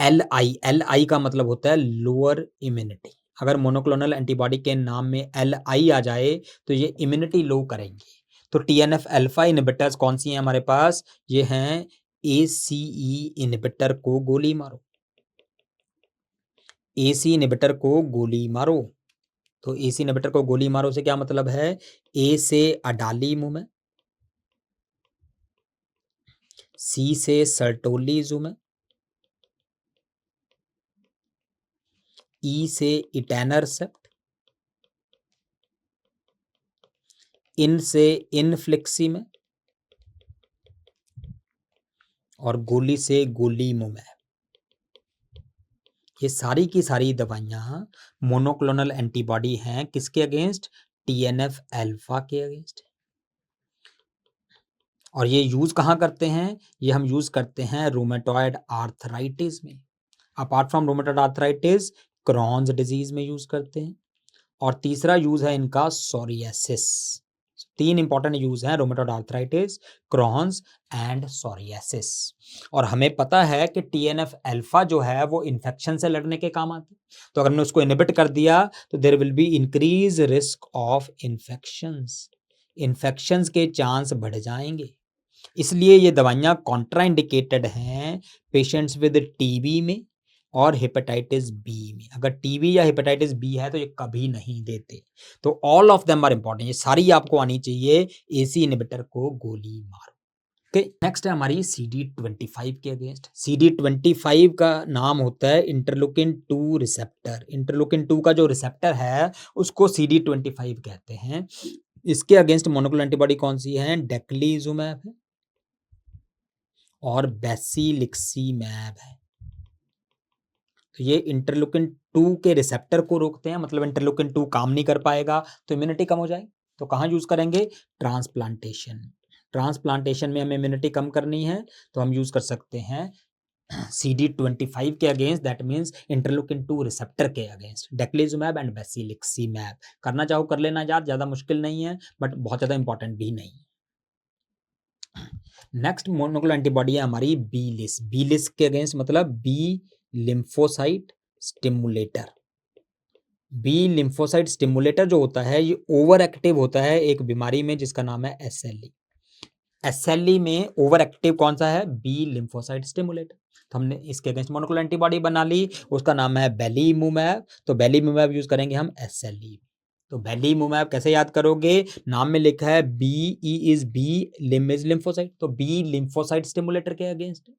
LI का मतलब होता है लोअर इम्यूनिटी। अगर मोनोक्लोनल एंटीबॉडी के नाम में LI आ जाए तो ये इम्यूनिटी लो करेंगे। तो TNF अल्फा इनहिबिटर्स कौन सी हैं हमारे पास? ये हैं ACE इनहिबिटर को गोली मारो, AC इनहिबिटर को गोली मारो। तो AC इनहिबिटर को गोली मारो से क्या मतलब है? A से अडालीमुम, C से सर्टोलिजुमैब, E से इटैनरसेप्ट, इन से इनफ्लिक्सीमैब और गोली से गोलीमुमैब। ये सारी की सारी दवाइयां मोनोक्लोनल एंटीबॉडी हैं, किसके अगेंस्ट? TNF अल्फा के अगेंस्ट। और ये यूज कहाँ करते हैं? ये हम यूज करते हैं रूमेटॉइड आर्थराइटिस में। Apart from rheumatoid arthritis, Crohn's disease में यूज करते हैं। और तीसरा यूज है इनका सोरियासिस। तीन इंपॉर्टेंट यूज हैं, rheumatoid arthritis, Crohn's and psoriasis. और हमें पता है कि TNF अल्फा जो है वो इन्फेक्शन से लड़ने के काम आती है। तो अगर हमने उसको इनहिबिट कर दिया तो there will be increase risk of infections. Infections के चांस बढ़ जाएंगे। इसलिए ये दवाइयां कॉन्ट्राइंडिकेटेड हैं पेशेंट्स विद TB में और हेपेटाइटिस बी में। अगर टीबी या हेपेटाइटिस बी है तो ये कभी नहीं देते। तो all of them are important, ये सारी आपको आनी चाहिए। एसी इनहिबिटर को गोली मारो। ओके, नेक्स्ट है हमारी CD25 के अगेंस्ट। CD25 का नाम होता है इंटरलुकिन 2 रिसेप्टर। इंटरलुकिन 2 का जो रिसेप्टर है उसको CD25 कहते हैं। इसके अगेंस्ट मोनोक्लोनल एंटीबॉडी कौन सी है? डेक्लीजुमैब है और बेसिलिक्सीमैब है। तो ये इंटरलुकिन 2 के रिसेप्टर को रोकते हैं, मतलब इंटरलुकिन 2 काम नहीं कर पाएगा तो इम्यूनिटी कम हो जाएगी। तो कहाँ यूज करेंगे? ट्रांसप्लांटेशन। ट्रांसप्लांटेशन में हमें इम्यूनिटी कम करनी है तो हम यूज कर सकते हैं CD25 के अगेंस्ट, दैट मींस इंटरलुकिन 2 रिसेप्टर के अगेंस्ट, डेक्लीजुमैब एंड बेसिलिक्सीमैब। करना चाहो कर लेना यार, ज्यादा मुश्किल नहीं है बट बहुत ज्यादा इंपॉर्टेंट भी नहीं। नेक्स्ट मोनोक्लोनल एंटीबॉडी है हमारी बीलिस। बीलिस के अगेंस्ट मतलब B lymphocyte stimulator. B lymphocyte stimulator जो होता है ये ओवर एक्टिव होता है एक बीमारी में जिसका नाम है SLE। SLE में ओवर एक्टिव कौन सा है? B lymphocyte stimulator. तो हमने इसके अगेंस्ट मोनोक्लोनल एंटीबॉडी बना ली, उसका नाम है बेलीमुमैब। तो बेलीमुमैब यूज करेंगे हम SLE। तो बेलीमुमैब कैसे याद करोगे? नाम में लिखा है B, E is B, lim is lymphocyte, तो बी लिम्फोसाइट स्टिमुलेटर के अगेंस्ट है।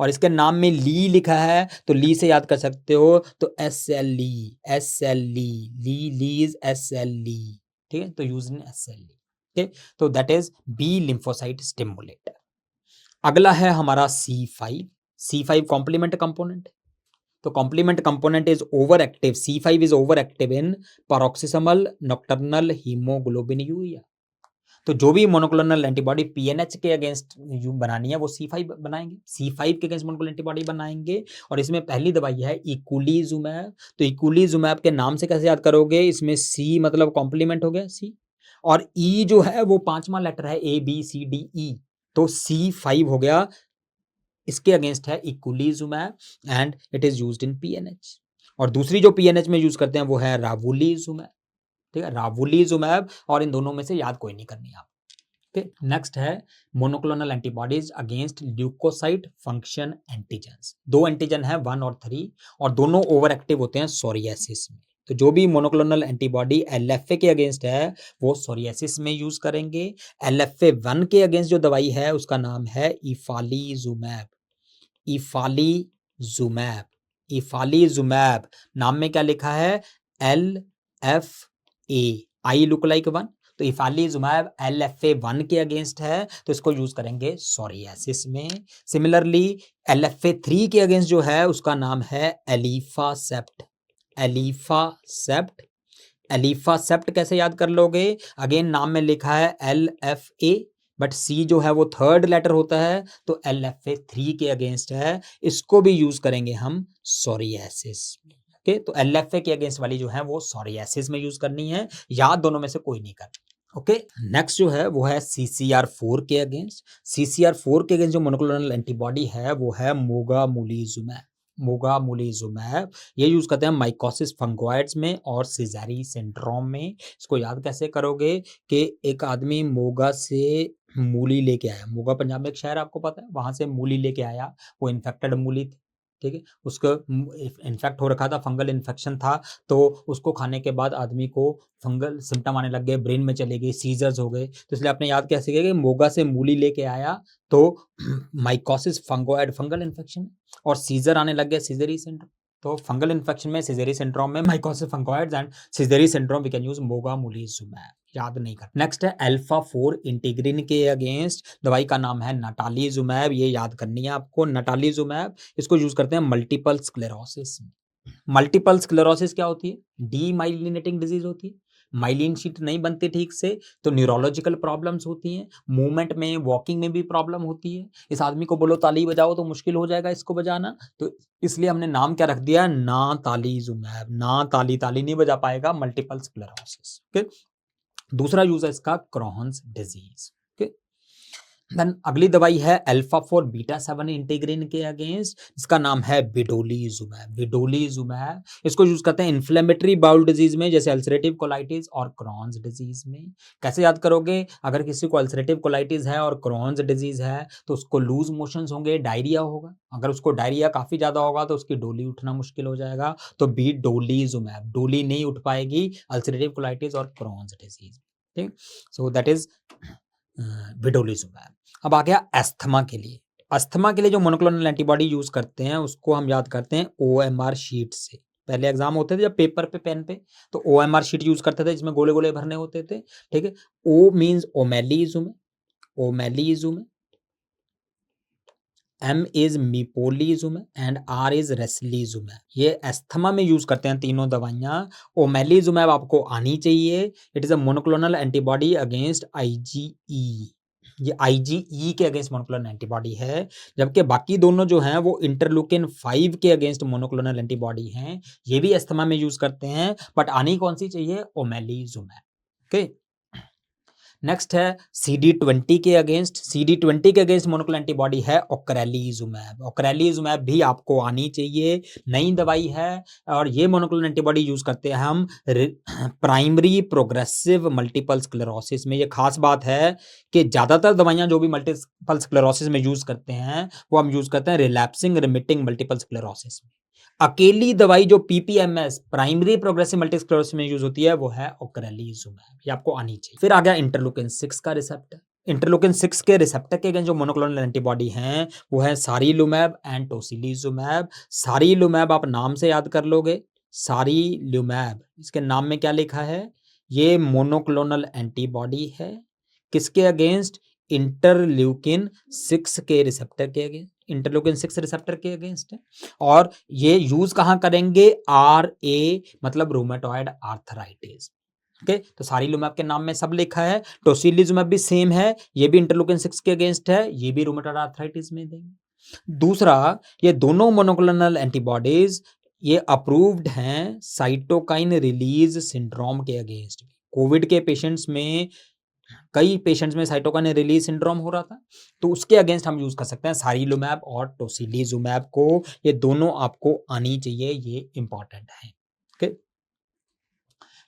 और इसके नाम में ली लिखा है तो ली से याद कर सकते हो, तो SLE, SLE, ली इज SLE, ठीक है, तो यूज इन SLE। ठीक, तो that is B lymphocyte stimulator. अगला है हमारा C5। C5 complement component. तो complement component is over active, C5 is over active in paroxysmal nocturnal haemoglobinuria. तो जो भी मोनोक्लोनल एंटीबॉडी PNH के अगेंस्ट बनानी है वो C5 बनाएंगे, C5 के अगेंस्ट मोनोक्लोनल एंटीबॉडी बनाएंगे। और इसमें पहली दवाई है इकुलीजुमैब। तो इकुलीजुमैब के नाम से कैसे याद करोगे? इसमें C मतलब कॉम्प्लीमेंट हो गया C, और E जो है वो 5वां लेटर है, ABCDE, तो C5 हो गया। इसके अगेंस्ट है eculizumab and it is used in PNH। और दूसरी जो PNH में यूज करते हैं वो है रावुलीजुमैब, ठीक है, रावुलीजुमैब। और इन दोनों में से याद कोई नहीं करनी आप। नेक्स्ट है monoclonal antibodies against leukocyte function antigens. दो एंटीजन है 1 और 3 और दोनों ओवर एक्टिव होते हैं सोरियासिस में। तो जो भी मोनोक्लोनल एंटीबॉडी LFA के अगेंस्ट है वो सोरियासिस में यूज करेंगे। LFA1 के अगेंस्ट जो दवाई है उसका नाम है इफालीजुमैब। इफालीजुमैब, इफालीजुमैब नाम में क्या लिखा है? LFA, I look like 1। तो इफालीजुमैब LFA1 के अगेंस्ट है तो इसको यूज करेंगे सोरियासिस में। सिमिलरली LFA3 के अगेंस्ट जो है उसका नाम है एलिफासेप्ट। एलिफासेप्ट, एलिफासेप्ट कैसे याद कर लोगे? अगेन नाम में लिखा है LFA बट C जो है वो थर्ड लेटर होता है तो LFA3 के अगेंस्ट है, इसको भी यूज करेंगे हम सोरियासिस में। ओके, तो LFA के अगेंस्ट वाली जो है वो सोरियासिस में यूज करनी है, याद दोनों में से कोई नहीं करना। ओके, नेक्स्ट जो है वो है CCR4 के अगेंस्ट। CCR4 के अगेंस्ट जो मोनोक्लोनल एंटीबॉडी है वो है मोगामुलीजुमैब। मोगामुलीजुमैब ये यूज करते हैं माइकोसिस फंगोइड्स में और सीज़ेरी सिंड्रोम में। इसको याद कैसे करोगे कि एक आदमी मोगा से मूली लेके आया, मोगा पंजाब में एक शहर आपको पता है, वहां से मूली लेके आया, वो इन्फेक्टेड मूली थी, ठीक है, उसको इन्फेक्ट हो रखा था, फंगल इन्फेक्शन था, तो उसको खाने के बाद आदमी को फंगल सिम्टम आने लग गए, ब्रेन में चले गए, सीजर्स हो गए। तो इसलिए आपने याद कैसे किया कि मोगा से मूली लेके आया तो माइकोसिस फंगोइड फंगल इन्फेक्शन और सीजर आने लग गए, सीजरी सिंड्रोम। तो फंगल इन्फेक्शन में, सीजरी सिंड्रोम में, mycosis fungoides and Sezary syndrome we can use mogamulizumab. याद नहीं कर। नेक्स्ट है अल्फा-4 इंटीग्रिन के अगेंस्ट, दवाई का नाम है नटालीजुमैब, ये याद करनी है आपको। नटालीजुमैब इसको यूज करते हैं मल्टीपल स्क्लेरोसिस में। मल्टीपल स्क्लेरोसिस क्या होती है? डीमाइलिनेटिंग डिजीज होती है, माइलिन शीट नहीं बनती ठीक से, तो न्यूरोलॉजिकल प्रॉब्लम्स होती हैं, मूवमेंट में, वॉकिंग में भी प्रॉब्लम होती है। इस आदमी को बोलो ताली बजाओ तो मुश्किल हो जाएगा इसको बजाना, तो इसलिए हमने नाम क्या रख दिया? नातालीजुमैब। ना ताली, ताली नहीं बजा पाएगा, मल्टीपल स्क्लेरोसिस। ओके, दूसरा यूज है इसका क्रॉहन्स डिजीज। ओके, देन अगली दवाई है अल्फा 4 बीटा 7 इंटीग्रिन के अगेंस्ट, इसका नाम है विडोलिजुमैब। विडोलिजुमैब इसको यूज करते हैं इन्फ्लेमेटरी बाउल डिजीज में, जैसे अल्सरेटिव कोलाइटिस और क्रॉन्स डिजीज में। कैसे याद करोगे? अगर किसी को अल्सरेटिव कोलाइटिस है और क्रॉन्स डिजीज है तो उसको लूज मोशंस होंगे, डायरिया होगा। अगर उसको डायरिया काफी ज्यादा होगा तो उसकी डोली उठना मुश्किल हो जाएगा, तो बी डोलीजुमैब। डोली नहीं उठ पाएगी अल्सरेटिव कोलाइटिस और क्रॉन्स डिजीज। ठीक, सो दैट इज विडोलिजुमैब। अब आ गया अस्थमा के लिए। अस्थमा के लिए जो मोनोक्लोनल एंटीबॉडी यूज करते हैं उसको हम याद करते हैं ओएमआर शीट से। पहले एग्जाम होते थे जब पेपर पे पेन पे, तो ओएमआर शीट यूज करते थे जिसमें गोले गोले भरने होते थे। ठीक है, O means omalizumab, omalizumab, M is mepolizumab and R is reslizumab. ये अस्थमा में यूज करते हैं तीनों दवाइयां। ओमेलिजुमैब आपको आनी चाहिए। It is a monoclonal antibody against IgE. ये आईजीई के अगेंस्ट मोनोक्लोनल एंटीबॉडी है, जबकि बाकी दोनों जो हैं वो इंटरलूकिन 5 के अगेंस्ट मोनोक्लोनल एंटीबॉडी हैं। ये भी अस्थमा में यूज करते हैं, बट आनी कौन सी चाहिए? ओमेलिजुमैब। ओके, नेक्स्ट है CD20 के अगेंस्ट। CD20 के अगेंस्ट मोनोक्लोनल एंटीबॉडी है ओक्रेलीजुमैब। ओक्रेलीजुमैब भी आपको आनी चाहिए, नई दवाई है। और ये मोनोक्लोनल एंटीबॉडी यूज करते हैं हम प्राइमरी प्रोग्रेसिव मल्टीपल स्क्लेरोसिस में। ये खास बात है कि ज्यादातर दवाइयां जो भी मल्टीपल स्क्लेरोसिस में यूज करते हैं वो हम यूज करते हैं रिलैप्सिंग रिमिटिंग मल्टीपल स्क्लेरोसिस में। अकेली दवाई जो PPMS primary progressive multiple sclerosis में यूज होती है वो है ओक्रेलीजुमैब। ये आपको आनी चाहिए। फिर आ गया इंटरलूकिन 6 का रिसेप्टर। इंटरलूकिन 6 के रिसेप्टर के अगेंस्ट जो मोनोक्लोनल एंटीबॉडी हैं वो है सारीलुमैब एंड टोसिलीजुमैब। सारीलुमैब आप नाम से याद कर लोगे, सारीलुमैब इसके नाम में क्या लिखा है? ये मोनोक्लोनल एंटीबॉडी है किसके अगेंस्ट? इंटरल्यूकिन 6 के रिसेप्टर के अगेंस्ट। इंटरल्यूकिन 6 रिसेप्टर के अगेंस्ट है। और ये यूज कहां करेंगे? RA मतलब रूमेटॉइड आर्थराइटिस। ओके, तो सारीलुमैब के नाम में सब लिखा है। टोसिलीजुमैब भी सेम है, ये भी इंटरलूकिन 6 के अगेंस्ट है, ये भी रूमेटॉइड आर्थराइटिस में देंगे। दूसरा, ये दोनों मोनोक्लोनल एंटीबॉडीज ये अप्रूव्ड हैं साइटोकाइन रिलीज सिंड्रोम के अगेंस्ट। कोविड के पेशेंट्स में कई पेशेंट्स में साइटोकाइन रिलीज सिंड्रोम हो रहा था, तो उसके अगेंस्ट हम यूज कर सकते हैं सारीलुमैब और टोसिलीजुमैब को। ये दोनों आपको आनी चाहिए, ये इंपॉर्टेंट है। ओके,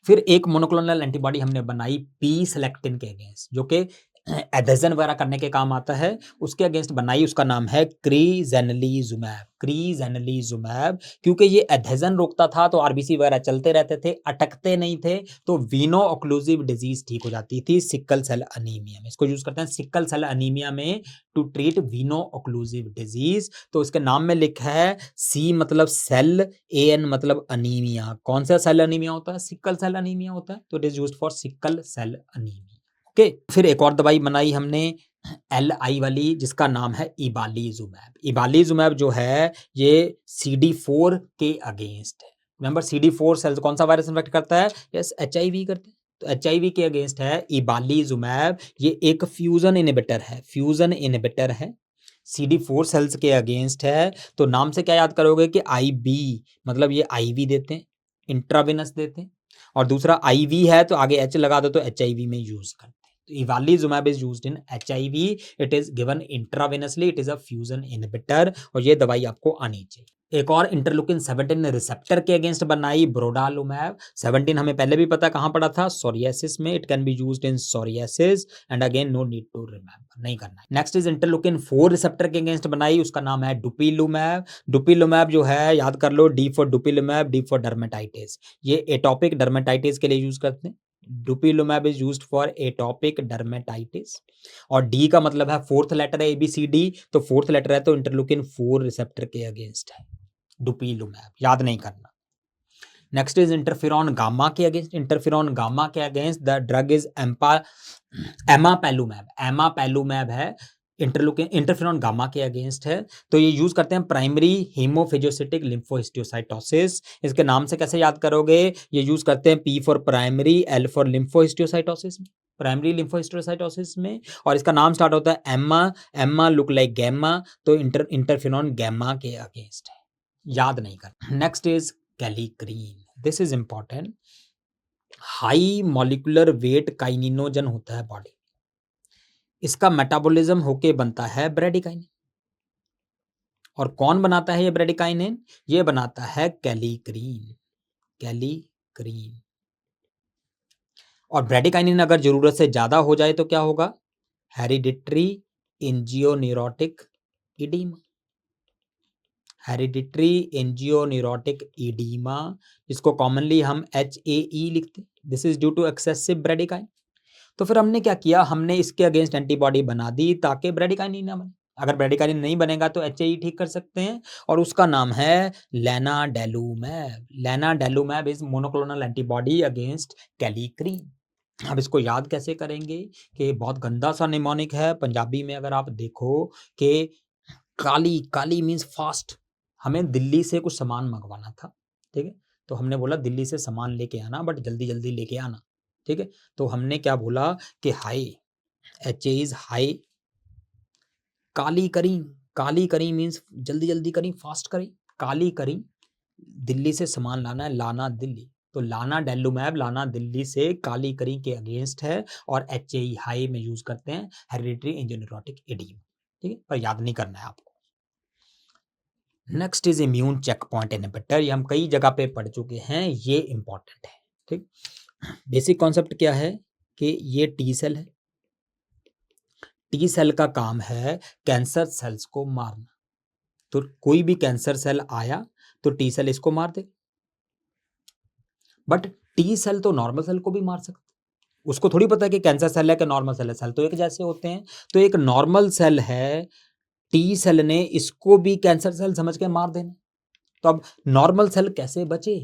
फिर एक मोनोक्लोनल एंटीबॉडी हमने बनाई पी सेलेक्टिन के अगेंस्ट, जो कि एडेजन वगैरह करने के काम आता है, उसके अगेंस्ट बनाई। उसका नाम है क्रीजेनलीजुमैब। क्रीजेनलीजुमैब क्योंकि ये एडेजन रोकता था तो आरबीसी वगैरह चलते रहते थे, अटकते नहीं थे, तो वीनो ऑक्लूसिव डिजीज ठीक हो जाती थी सिकल सेल अनीमिया में। इसको यूज करते हैं सिकल सेल अनीमिया में to treat veno occlusive disease. तो इसके नाम में लिखा है सी मतलब सेल, AN मतलब अनीमिया। कौन सा सेल अनीमिया होता है? सिकल सेल अनीमिया होता है, तो it is used for sickle cell anaemia. Okay, फिर एक और दवाई बनाई हमने LI वाली, जिसका नाम है इबालीजुमैब। इबालीजुमैब जो है ये CD4 के अगेंस्ट है। रिमेंबर CD4 सेल्स कौन सा वायरस इन्फेक्ट करता है? यस, HIV करते हैं, तो HIV के अगेंस्ट है इबालीजुमैब। ये एक फ्यूजन इनहिबिटर है, फ्यूजन इनहिबिटर है, CD4 सेल्स के अगेंस्ट है। तो नाम से क्या याद करोगे कि IB मतलब ये IV देते हैं, इंट्रावेनस देते हैं, और दूसरा IV है तो आगे H लगा दो तो HIV में यूज करते हैं। तो ibalizumab is used in HIV, it is given intravenously, it is a fusion inhibitor, और ये दवाई आपको आनी चाहिए। एक और इंटरलूकिन 17 रिसेप्टर के अगेंस्ट बनाई ब्रोडालुमैब। 17 हमें पहले भी पता कहां पड़ा था? सोरियासिस में। It can be used in psoriasis and again no need to remember, नहीं करना है। नेक्स्ट इज इंटरलूकिन 4 रिसेप्टर के अगेंस्ट बनाई, उसका नाम है डुपिलुमैब। डुपिलुमैब जो है याद कर लो, D for dupilumab, D for dermatitis. ये एटोपिक डर्मेटाइटिस के लिए यूज करते हैं। Dupilumab is used for atopic dermatitis, और D का मतलब है फोर्थ लेटर है ABCD, तो फोर्थ लेटर है तो इंटरलूकिन 4 रिसेप्टर के अगेंस्ट है डुपिलुमैब, याद नहीं करना। नेक्स्ट इज इंटरफेरॉन गामा के अगेंस्ट। इंटरफेरॉन गामा के अगेंस्ट द ड्रग इज एमापेलुमैब। एमापेलुमैब है, इंटरफेरॉन गामा के अगेंस्ट है। तो ये यूज करते हैं प्राइमरी हीमोफेगोसिटिक लिम्फोहिस्टियोसाइटोसिस। इसके नाम से कैसे याद करोगे? ये यूज करते हैं P for primary, L for lymphohistiocytosis में, प्राइमरी लिम्फोहिस्टियोसाइटोसिस में, और इसका नाम स्टार्ट होता है Emma. Emma look like gamma, तो इंटरफेरॉन गैमा के अगेंस्ट है, याद नहीं करना। Next is kallikrein, this is important. High molecular weight kininogen होता है बॉडी, इसका मेटाबॉलिज्म होके बनता है ब्रेडिकाइनिन। और कौन बनाता है ये ब्रेडिकाइनिन? ये बनाता है कैलीक्रीन। कैलीक्रीन। और ब्रेडिकाइनिन अगर जरूरत से ज्यादा हो जाए तो क्या होगा? Hereditary angioneurotic oedema. Hereditary angioneurotic oedema, जिसको कॉमनली हम HAE लिखते हैं। This is due to excessive bradykinin. तो फिर हमने क्या किया? हमने इसके अगेंस्ट एंटीबॉडी बना दी ताकि ब्रेडिकाइनिन ना बने। अगर ब्रेडिकाइनिन नहीं बनेगा तो HAE ठीक कर सकते हैं, और उसका नाम है लेनाडेलुमैब। लेनाडेलुमैब इज मोनोक्लोनल एंटीबॉडी अगेंस्ट कैलीक्रीन। अब इसको याद कैसे करेंगे कि बहुत गंदा सा निमोनिक है। पंजाबी में अगर आप देखो कि काली, काली मीन्स फास्ट। हमें दिल्ली से कुछ सामान मंगवाना था, ठीक है? तो हमने बोला दिल्ली से सामान लेके आना, बट जल्दी जल्दी लेके आना, ठीक है? तो हमने क्या बोला कि हाई, HA इज हाई। काली करी, काली करी मीन्स जल्दी जल्दी करी, फास्ट करी। काली करी, दिल्ली से सामान लाना है, लाना दिल्ली। तो लानाडेलुमैब लाना दिल्ली से काली करी के अगेंस्ट है, और HAE हाई में यूज करते हैं हेरिडिटरी एंजियोन्यूरोटिक एडीमा, ठीक है? पर याद नहीं करना है आपको। Next is immune check point inhibitor. ये हम कई जगह पे पढ़ चुके हैं, ये इंपॉर्टेंट है, ठीक? बेसिक कॉन्सेप्ट क्या है कि ये टी सेल है। टी सेल का काम है कैंसर सेल्स को मारना। तो कोई भी कैंसर सेल आया तो टी सेल इसको मार दे। बट टी सेल तो नॉर्मल सेल को भी मार सकते। उसको थोड़ी पता है कि कैंसर सेल है कि नॉर्मल सेल है। सेल तो एक जैसे होते हैं। तो एक नॉर्मल सेल है, टी सेल ने इसको भी कैंसर सेल समझ के मार देना। तो अब नॉर्मल सेल कैसे बचे?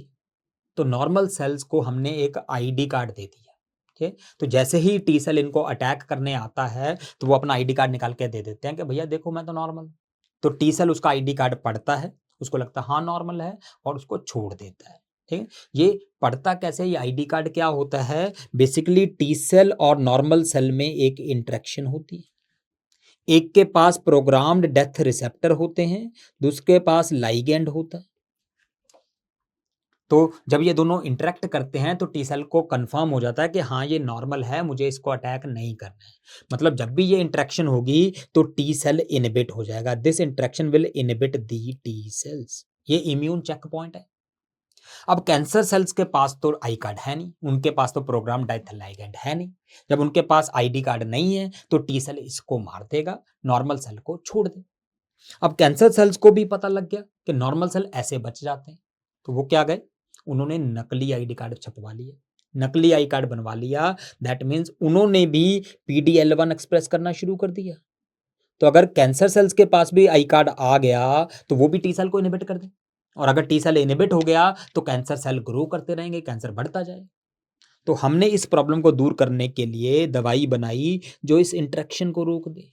तो नॉर्मल सेल्स को हमने एक आईडी कार्ड दे दिया, ठीक है? तो जैसे ही टी सेल इनको अटैक करने आता है तो वो अपना आईडी कार्ड निकाल के दे देते हैं कि भैया देखो मैं तो नॉर्मल। तो टी सेल उसका आईडी कार्ड पढ़ता है, उसको लगता है हाँ नॉर्मल है, और उसको छोड़ देता है, ठीक है? ये पढ़ता कैसे? ये आईडी कार्ड क्या होता है? बेसिकली टी सेल और नॉर्मल सेल में एक इंटरेक्शन होती है। एक के पास प्रोग्राम्ड डेथ रिसेप्टर होते हैं, दूसरे के पास लाइगेंड होता है। तो जब ये दोनों इंटरेक्ट करते हैं तो टी सेल को कंफर्म हो जाता है कि हाँ ये नॉर्मल है, मुझे इसको अटैक नहीं करना है। मतलब जब भी ये इंटरेक्शन होगी तो टी सेल इनहिबिट हो जाएगा। This interaction will inhibit the T cells. ये इम्यून चेक पॉइंट है। अब कैंसर सेल्स के पास तो आई कार्ड है नहीं, उनके पास तो प्रोग्राम डेथ लाइगेंड है नहीं। जब उनके पास आईडी कार्ड नहीं है तो टी सेल इसको मार देगा, नॉर्मल सेल को छोड़ दे। अब कैंसर सेल्स को भी पता लग गया कि नॉर्मल सेल ऐसे बच जाते हैं, तो वो क्या गए? उन्होंने नकली आईडी कार्ड छपवा लिया, नकली आई कार्ड बनवा लिया। दैट मीन्स उन्होंने भी PD-L1 एक्सप्रेस करना शुरू कर दिया। तो अगर कैंसर सेल्स के पास भी आई कार्ड आ गया तो वो भी टी सेल को इनहिबिट कर दे, और अगर टी सेल इनहिबिट हो गया तो कैंसर सेल ग्रो करते रहेंगे, कैंसर बढ़ता जाए। तो हमने इस प्रॉब्लम को दूर करने के लिए दवाई बनाई जो इस इंटरेक्शन को रोक दे।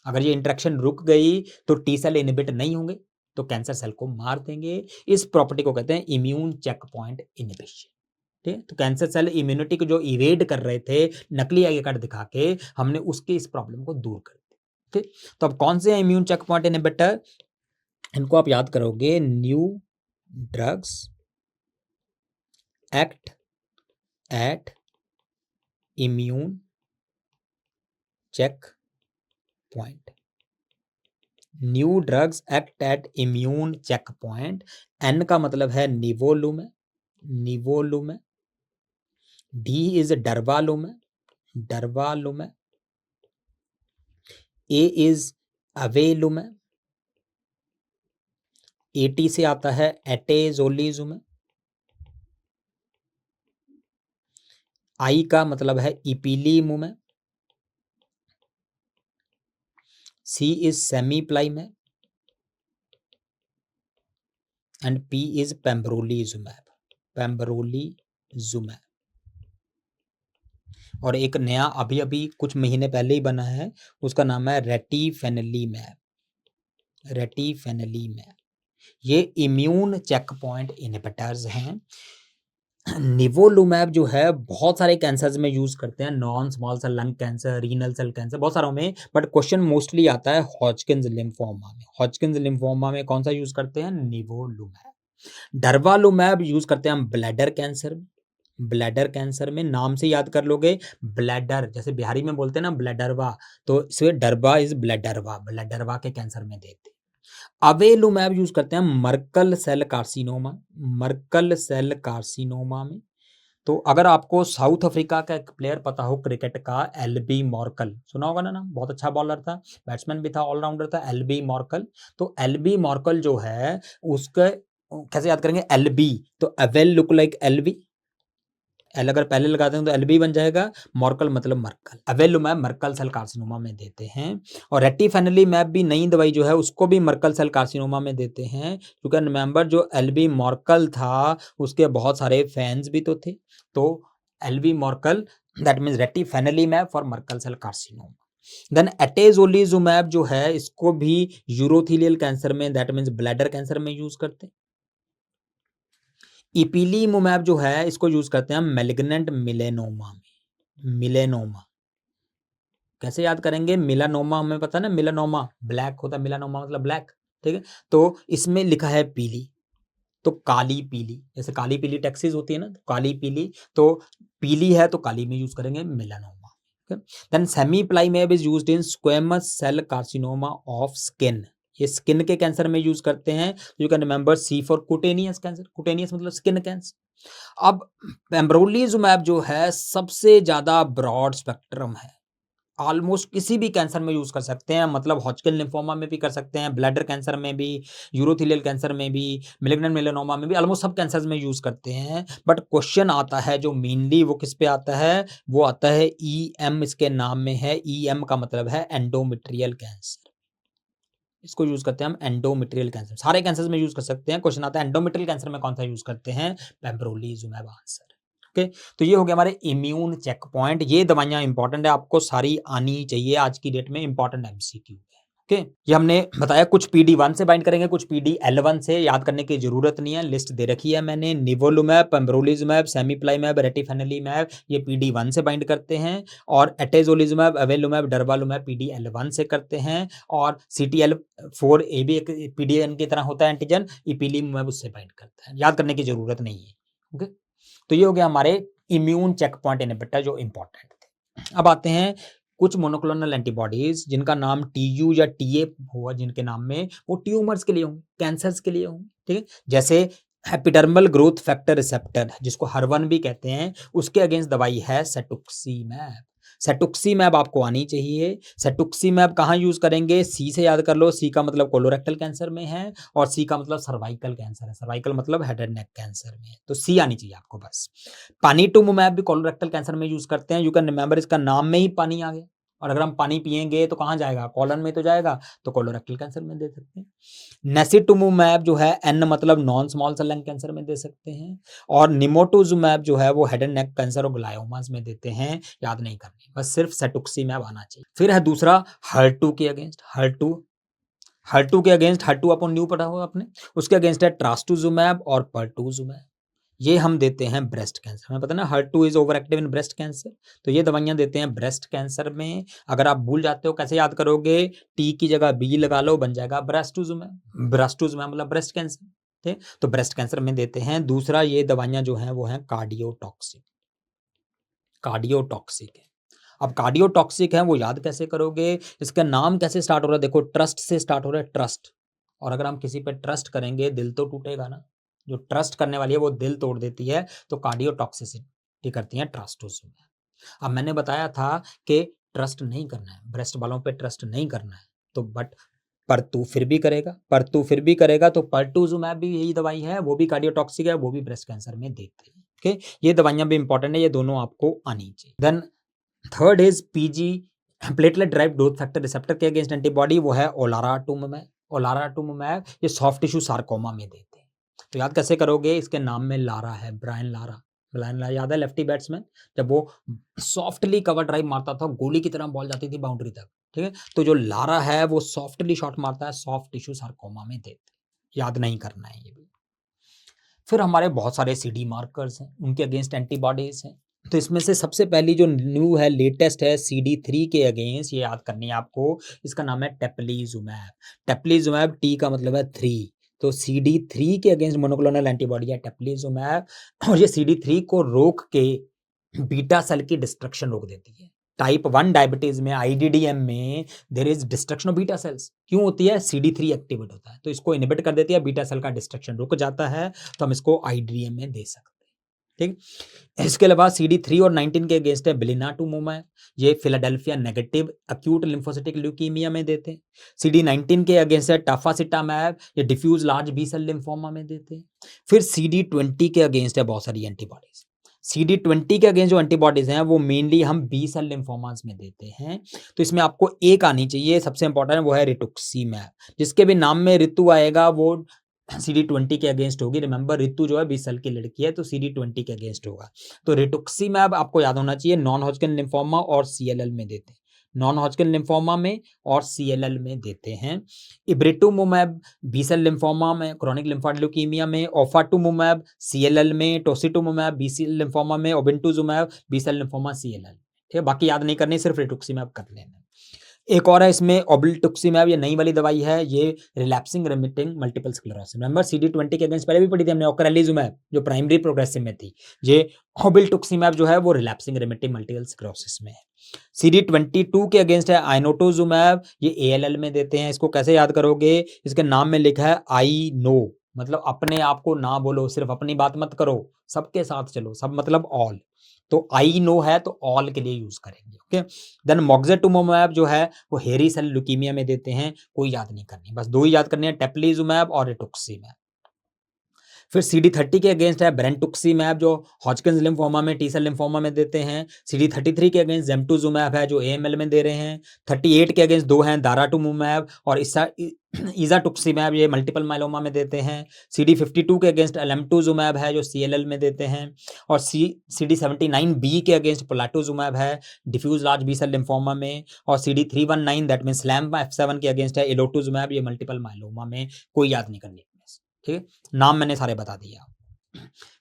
अगर ये इंटरेक्शन रुक गई तो टी सेल इनहिबिट नहीं होंगे, तो कैंसर सेल को मार देंगे। इस प्रॉपर्टी को कहते हैं इम्यून चेक पॉइंट इनहिबिशन, ठीक है? तो कैंसर सेल इम्यूनिटी को जो इवेड कर रहे थे नकली आई कार्ड दिखा के, हमने उसके इस प्रॉब्लम को दूर कर दिया, ठीक? तो अब कौन से इम्यून चेक पॉइंट इनहिबिटर? इनको आप याद करोगे, new drugs act at immune check point. New drugs act at immune check point. N का मतलब है nivolumab, nivolumab. D is durvalumab, durvalumab. A is avelumab, AT से आता है एटेजोलिजुम। आई का मतलब है ipilimumab. C is cemiplimab, and P is pembrolizumab, pembrolizumab. और एक नया अभी अभी कुछ महीने पहले ही बना है, उसका नाम है रेटिफेनेलिमैब, रेटिफेनेलिमैब। ये इम्यून चेक पॉइंट इनहिबिटर्स हैं। निवोलुमैब जो है बहुत सारे कैंसर्स में यूज करते हैं, non small cell lung cancer, renal cell cancer, बहुत सारों में। बट क्वेश्चन मोस्टली आता है हॉजकिंस लिम्फोमा में। हॉजकिंस लिम्फोमा में कौन सा यूज करते हैं? निवोलुमैब। डरवालुमैब यूज करते हैं हम ब्लैडर कैंसर में। ब्लैडर कैंसर में, नाम से याद कर लोगे, ब्लैडर जैसे बिहारी में बोलते हैं ना ब्लैडरवा, तो इसमें डरबा इज ब्लैडरवा, ब्लैडरवा के कैंसर में देते हैं। अवेलुमैब यूज करते हैं Merkel cell carcinoma, Merkel cell carcinoma में। तो अगर आपको साउथ अफ्रीका का एक प्लेयर पता हो क्रिकेट का, एलबी मॉर्कल, सुना होगा ना नाम, बहुत अच्छा बॉलर था, बैट्समैन भी था, ऑलराउंडर था, एलबी मॉर्कल। तो एलबी मॉर्कल जो है उसका कैसे याद करेंगे, एलबी तो avel look like LB, L अगर पहले लगाते हैं तो एलबी बन जाएगा, मॉर्कल मतलब मर्कल। अवेलुमैब मर्कल सेल कार्सिनोमा में देते हैं। और रेटिफेनेलिमैब भी नई दवाई जो है उसको भी मर्कल सेल कार्सिनोमा में देते हैं, क्योंकि रिमेंबर जो एलबी मॉर्कल था उसके बहुत सारे फैंस भी तो थे। तो LB Merkel that means retifanlimab for Merkel cell carcinoma. Then atezolizumab जो है इसको भी यूरोथेलियल कैंसर में दैट मीन्स ब्लैडर कैंसर में यूज करते हैं। इपिलीमुमैब जो है इसको यूज करते हैं मैलिग्नेंट मिलेनोमा में, मिलेनोमा कैसे याद करेंगे, मिलानोमा हमें पता है ना, मिलानोमा ब्लैक होता है, मिलानोमा मतलब ब्लैक, ठीक है। तो इसमें लिखा है पीली, तो काली पीली, जैसे काली पीली टैक्सीज होती है ना, तो काली पीली, तो पीली है तो काली में यूज करेंगे melanoma. Then cemiplimab is used in squamous cell carcinoma of skin, ये स्किन के कैंसर में यूज करते हैं। You can remember C for cutaneous cancer, cutaneous मतलब स्किन कैंसर। अब पेम्ब्रोलिजुमैब जो है सबसे ज्यादा ब्रॉड स्पेक्ट्रम है, ऑलमोस्ट किसी भी कैंसर में यूज कर सकते हैं, मतलब हॉजकिन लिम्फोमा में भी कर सकते हैं, ब्लैडर कैंसर में भी, यूरोथेलियल कैंसर में भी, मेलिग्नेंट मेलानोमा में भी, ऑलमोस्ट सब कैंसर में यूज करते हैं। बट क्वेश्चन आता है जो मेनली वो किस पे आता है, वो आता है ईएम, इसके नाम में है, ईएम का मतलब है एंडोमेट्रियल कैंसर, इसको यूज करते हैं हम एंडोमेट्रियल कैंसर, सारे कैंसर में यूज कर सकते हैं। क्वेश्चन आता है एंडोमेट्रियल कैंसर में कौन सा यूज करते हैं, पेम्ब्रोलिजुमैब आंसर। ओके, तो ये हो गया हमारे इम्यून चेक पॉइंट, ये दवाइयां इंपॉर्टेंट है, आपको सारी आनी चाहिए आज की डेट में, इंपॉर्टेंट एमसीक्यू है। ओके, ये हमने बताया कुछ PD1 से बाइंड करेंगे, कुछ PDL1 से, याद करने की जरूरत नहीं है, लिस्ट दे रखी है मैंने। निवोलुमैब, पेम्ब्रोलिजुमैब, सेमीप्लाइमैब, रेटिफेनेलिमैब ये PD1 से बाइंड करते हैं, और एटेजोलिजुमैब, अवेलुमैब, डरबालुमैब PDL1 से करते हैं, और CTL4A भी एक PDN की तरह होता है एंटीजन, इपिलीमुमैब उससे बाइंड करता है, याद करने की जरूरत नहीं है। ओके, तो ये हो गया हमारे इम्यून चेक पॉइंट इनहिबिटर जो इंपॉर्टेंट थे। अब आते हैं कुछ मोनोक्लोनल एंटीबॉडीज जिनका नाम TU या TA हुआ, जिनके नाम में वो ट्यूमर्स के लिए होंगे, कैंसर्स के लिए होंगे, ठीक है। जैसे एपिडर्मल ग्रोथ फैक्टर रिसेप्टर जिसको हर1 भी कहते हैं, उसके अगेंस्ट दवाई है सेटुक्सीमैब। सेटुक्सीमैब आपको आनी चाहिए। सेटुक्सीमैब कहाँ यूज करेंगे, सी से याद कर लो, सी का मतलब कोलोरेक्टल कैंसर में है, और सी का मतलब सर्वाइकल कैंसर है, सर्वाइकल मतलब हेड एंड नेक कैंसर में है, तो सी आनी चाहिए आपको बस। पानीटुमुमैब भी कोलोरेक्टल कैंसर में यूज करते हैं, यू कैन रिमेंबर इसका नाम में ही पानी आ गया, और अगर हम पानी पिएंगे तो कहाँ जाएगा, कॉलन में तो जाएगा, तो कोलोरेक्टल कैंसर में दे सकते हैं। नेसिटुमुमैब जो है एन मतलब non small cell lung cancer में दे सकते हैं, और निमोटुजुमैब जो है वो हेड एंड नेक कैंसर और ग्लायोमास में देते हैं, याद नहीं करनी, बस सिर्फ सेटुक्सीमैब आना चाहिए। फिर है दूसरा HER2 के अगेंस्ट, HER2 के अगेंस्ट, HER2 अपन न्यू पढ़ा होगा आपने, उसके अगेंस्ट है ट्रास्टुजुमैब और पर्टुजुमैब, ये हम देते हैं ब्रेस्ट कैंसर में, पता ना HER2 is over active in breast cancer, तो ये दवाइयां देते हैं ब्रेस्ट कैंसर में। अगर आप भूल जाते हो कैसे याद करोगे, टी की जगह बी लगा लो, बन जाएगा ब्रेस्टुजुमैब, ब्रेस्टुजुमैब मतलब ब्रेस्ट कैंसर, ठीक, तो ब्रेस्ट कैंसर में देते हैं। दूसरा ये दवाइयां जो हैं वो हैं कार्डियोटॉक्सिक, कार्डियोटॉक्सिक है। अब कार्डियोटॉक्सिक है वो याद कैसे करोगे, इसका नाम कैसे स्टार्ट हो रहा है, देखो ट्रस्ट से स्टार्ट हो रहा है, ट्रस्ट, और अगर हम किसी पे ट्रस्ट करेंगे दिल तो टूटेगा ना, जो ट्रस्ट करने वाली है वो दिल तोड़ देती है, तो कार्डियोटॉक्सिसिटी करती है ट्रास्टुजुमैब। अब मैंने बताया था कि ट्रस्ट नहीं करना है, ब्रेस्ट वालों पे ट्रस्ट नहीं करना है, तो बट पर तू फिर भी करेगा, पर तू फिर भी करेगा, तो पर्टुजुमैब भी यही दवाई है, वो भी कार्डियोटॉक्सिक है, वो भी ब्रेस्ट कैंसर में देते हैं। ओके, ये दवाइयां भी इंपॉर्टेंट है, ये दोनों आपको आनी चाहिए। Then third is PG platelet drive growth factor receptor के अगेंस्ट एंटीबॉडी, वो है ओलाराटुमैब, ओलाराटुमैब ये सॉफ्ट टिश्यू सार्कोमा में देते हैं। तो याद कैसे करोगे, इसके नाम में लारा है, ब्रायन लारा, ब्रायन लारा याद है, लेफ्टी बैट्समैन, जब वो सॉफ्टली कवर ड्राइव मारता था गोली की तरह बॉल जाती थी बाउंड्री तक, ठीक है, तो जो लारा है वो सॉफ्टली शॉट मारता है, सॉफ्ट टिश्यू सार्कोमा में देते हैं, याद नहीं करना है ये भी। फिर हमारे बहुत सारे CD मार्कर्स हैं, उनके अगेंस्ट एंटीबॉडीज हैं, तो इसमें से सबसे पहली जो न्यू है, लेटेस्ट है, CD3 के अगेंस्ट, ये याद करनी है आपको, इसका नाम है टेप्लीजुमैब। टेप्लीजुमैब टी का मतलब है 3, तो CD3 के अगेंस्ट मोनोक्लोनल एंटीबॉडी है टेप्लीजुमैब, और ये CD3 को रोक के बीटा सेल की डिस्ट्रक्शन रोक देती है। टाइप 1 डायबिटीज में, IDDM में there is destruction of beta cells. क्यों होती है? CD3 एक्टिवेट होता है, तो इसको इनहिबिट कर देती है, बीटा सेल का डिस्ट्रक्शन रुक जाता है, तो हम इसको IDDM में दे सकते हैं। ठीक, इसके अलावा CD3 और 19 के अगेंस्ट है बेलिनाटुमुमैब, ये Philadelphia negative acute lymphocytic leukaemia में देते हैं। CD19 के अगेंस्ट है टाफासिटामैब, ये diffuse large B cell lymphoma में देते हैं। फिर CD20 के अगेंस्ट है बहुत सारी एंटीबॉडीज। CD20 के अगेंस्ट जो एंटीबॉडीज हैं वो मेनली हम बी सेल लिम्फोमास में देते हैं, तो इसमें आपको एक आनी चाहिए, सबसे इंपॉर्टेंट वो है रिटुक्सीमैब, जिसके भी नाम में ऋतु आएगा वो CD20 के अगेंस्ट होगी। रिमेंबर, ऋतु जो है 20 साल की लड़की है, तो CD20 के अगेंस्ट होगा। तो रिटुक्सीमैब आपको याद होना चाहिए, नॉन हॉजकिन लिम्फोमा और CLL में देते हैं, नॉन हॉजकिन लिम्फोमा में और CLL में देते हैं। इब्रेटुमुमैब बी सेल लिम्फोमा में, क्रॉनिक लिम्फोइड ल्यूकीमिया में, ओफाटुमुमैब CLL में, टोसिटुमुमैब बी सेल लिम्फोमा में, ओबिंटुजुमैब बी सेल लिम्फोमा CLL। ठीक है, बाकी याद नहीं करनी, सिर्फ रिटुक्सीमैब कर लेना। एक और है इसमें ओबिटुक्सीमैब, ये नई वाली दवाई है, ये relapsing remitting multiple sclerosis. Remember CD20 के अगेंस्ट पहले भी पढ़ी थी हमने, ओक्रेलिजुमैब जो प्राइमरी प्रोग्रेसिव में थी, ये ओबिटुक्सीमैब जो है वो रिलैप्सिंग रेमिटिंग मल्टीपल स्क्लेरोसिस में है। CD22 के अगेंस्ट है आइनोटुजुमैब, ये ALL में देते हैं। इसको कैसे याद करोगे? इसके नाम में लिखा है आई नो, मतलब अपने आप को ना बोलो, सिर्फ अपनी बात मत करो, सबके साथ चलो, सब मतलब ऑल, तो आई नो है तो ऑल के लिए यूज करेंगे। ओके, देन मोक्सेटुमुमैब जो है वो हेरी सेल ल्यूकीमिया में देते हैं, कोई याद नहीं करनी, बस दो ही याद करनी है, टेप्लीजुमैब और रिटुक्सीमैब। फिर CD30 के अगेंस्ट है ब्रेंटुक्सीमैब, जो हॉजकिंस लिम्फोमा में, टी सेल लिम्फोमा में देते हैं। CD33 के अगेंस्ट जेमटुजुमैब है, जो AML में दे रहे हैं। 38 के अगेंस्ट दो हैं, दाराटुमुमैब और इजाटुक्सीमैब, ये मल्टीपल माइलोमा में देते हैं। CD52 के अगेंस्ट एलेम्टुजुमैब है, जो CLL में देते हैं। और CD79B के अगेंस्ट पोलाटुजुमैब है, diffuse large B cell lymphoma में। और CD319 that mean slam F7 के अगेंस्ट है इलोटुजुमैब, ये मल्टीपल माइलोमा में, कोई याद नहीं करनी। ठीक है, नाम मैंने सारे बता दिया।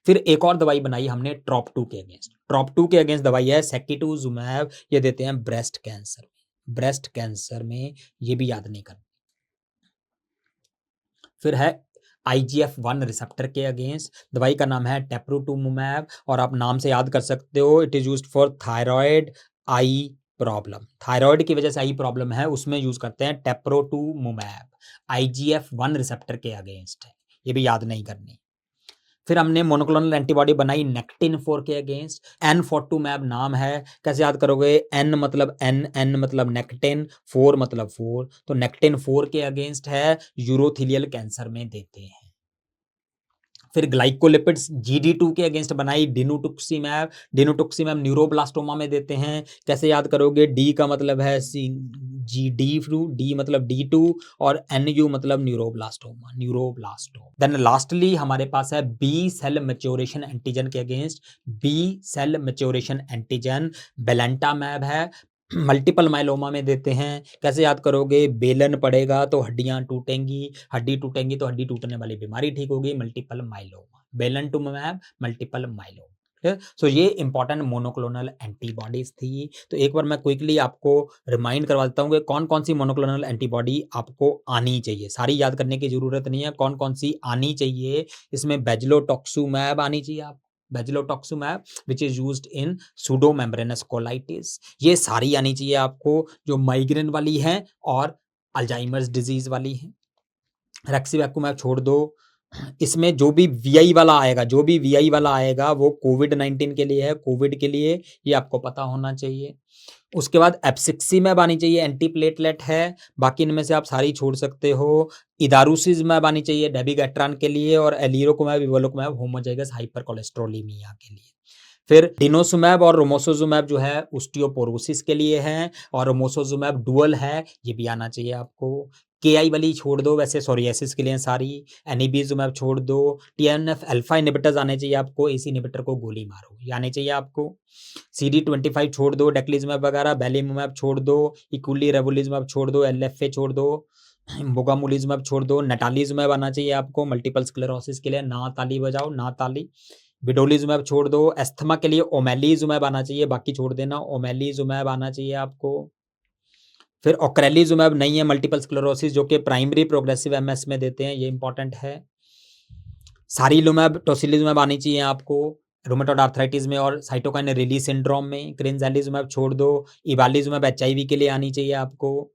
फिर एक और दवाई बनाई हमने TROP2 के अगेंस्ट। TROP2 के अगेंस्ट दवाई है सेकिटुजुमैब, ये देते हैं ब्रेस्ट कैंसर में, ब्रेस्ट कैंसर में, ये भी याद नहीं करना। फिर है IGF-1 रिसेप्टर के अगेंस्ट, दवाई का नाम है टेप्रोटुमुमैब, और आप नाम से याद कर सकते हो, it is used for thyroid eye problem, thyroid की वजह से आई प्रॉब्लम है, उसमें यूज करते हैं टेप्रोटुमुमैब, IGF-1 रिसेप्टर के अगेंस्ट है, ये भी याद नहीं करनी। फिर हमने मोनोक्लोनल एंटीबॉडी बनाई नेक्टिन-4 के अगेंस्ट, N42मैब नाम है, कैसे याद करोगे? N मतलब N मतलब नेक्टिन, 4 मतलब 4, तो नेक्टिन-4 के अगेंस्ट है, यूरोथेलियल कैंसर में देते हैं। फिर ग्लाइकोलिपिड्स GD2 के अगेंस्ट बनाई डिनुटुक्सीमैब, डिनुटुक्सीमैब न्यूरोब्लास्टोमा में देते हैं, कैसे याद करोगे? D का मतलब है D मतलब D2 और NU मतलब न्यूरोब्लास्टोमा, न्यूरोब्लास्टोमा। देन लास्टली हमारे पास है बी सेल मैच्योरेशन एंटीजन के against, B cell maturation antigen belantamab है, मल्टीपल माइलोमा में देते हैं, कैसे याद करोगे? बेलन पड़ेगा तो हड्डियां टूटेंगी, हड्डी टूटेंगी तो हड्डी टूटने वाली बीमारी ठीक होगी, मल्टीपल माइलोमा, बेलेंटुमैब मल्टीपल माइलोमा। ठीक है, सो ये इंपॉर्टेंट मोनोक्लोनल एंटीबॉडीज थी। तो एक बार मैं क्विकली आपको रिमाइंड करवा देता हूँ कि कौन कौन सी मोनोक्लोनल एंटीबॉडी आपको आनी चाहिए, सारी याद करने की जरूरत नहीं है, कौन कौन सी आनी चाहिए। इसमें बेजिलोटुक्सीमैब आनी चाहिए आपको, bezlotoxumab which is used in pseudomembranous colitis, ये सारी आनी चाहिए आपको, जो माइग्रेन वाली है और अल्जाइमर्स डिजीज वाली है। रेक्सीवैक्यूमैब छोड़ दो, इसमें जो भी VI वाला आएगा, जो भी VI वाला आएगा वो कोविड-19 के लिए है, कोविड के लिए, ये आपको पता होना चाहिए। उसके बाद एब्सिक्सीमैब आनी चाहिए, एंटी प्लेटलेट है, बाकी इनमें से आप सारी छोड़ सकते हो। इदारुसिज़मैब आनी चाहिए डेबिगैट्रॉन के लिए, और एलिरोकुमैब, इवोलुकुमैब होमोजाइगस हाइपर कोलेस्ट्रोलेमिया के लिए। फिर डिनोसुमैब और रोमोसोजुमैब जो है ओस्टियोपोरोसिस के लिए है, और रोमोसोजुमैब डुअल है, ये भी आना चाहिए आपको। KI वाली छोड़ दो, वैसे सोरियासिस के लिए सारी। एनिबिजुमैब छोड़ दो, TNF अल्फा इनहिबिटर्स आने चाहिए आपको, AC इनहिबिटर को गोली मारो, ये आने चाहिए आपको। CD25 छोड़ दो, डेक्लिजुमैब वगैरह, बेलीमुमैब छोड़ दो, इकुली रेवोलिजुमैब छोड़ दो, LFA छोड़ दो, मोगामुलिजुमैब छोड़ दो, नटालिजुमैब आना चाहिए आपको मल्टीपल स्क्लेरोसिस के लिए, ना ताली बजाओ, ना ताली। विडोलिजुमैब छोड़ दो, एस्थमा के लिए ओमेलिजुमैब आना चाहिए, बाकी छोड़ देना, ओमेलिजुमैब आना चाहिए आपको। फिर ओक्रेलिजुमेब नहीं है मल्टीपल स्क्लेरोसिस जो कि प्राइमरी प्रोग्रेसिव एमएस में देते हैं, ये इंपॉर्टेंट है। सारीलुमेब टोसिलिजुमेब आनी चाहिए आपको रूमेटॉइड आर्थराइटिस में और साइटोकाइन रिलीज सिंड्रोम में। क्रिंजैलिजुमेब छोड़ दो। इबालिजुमेब एचआईवी के लिए आनी चाहिए आपको।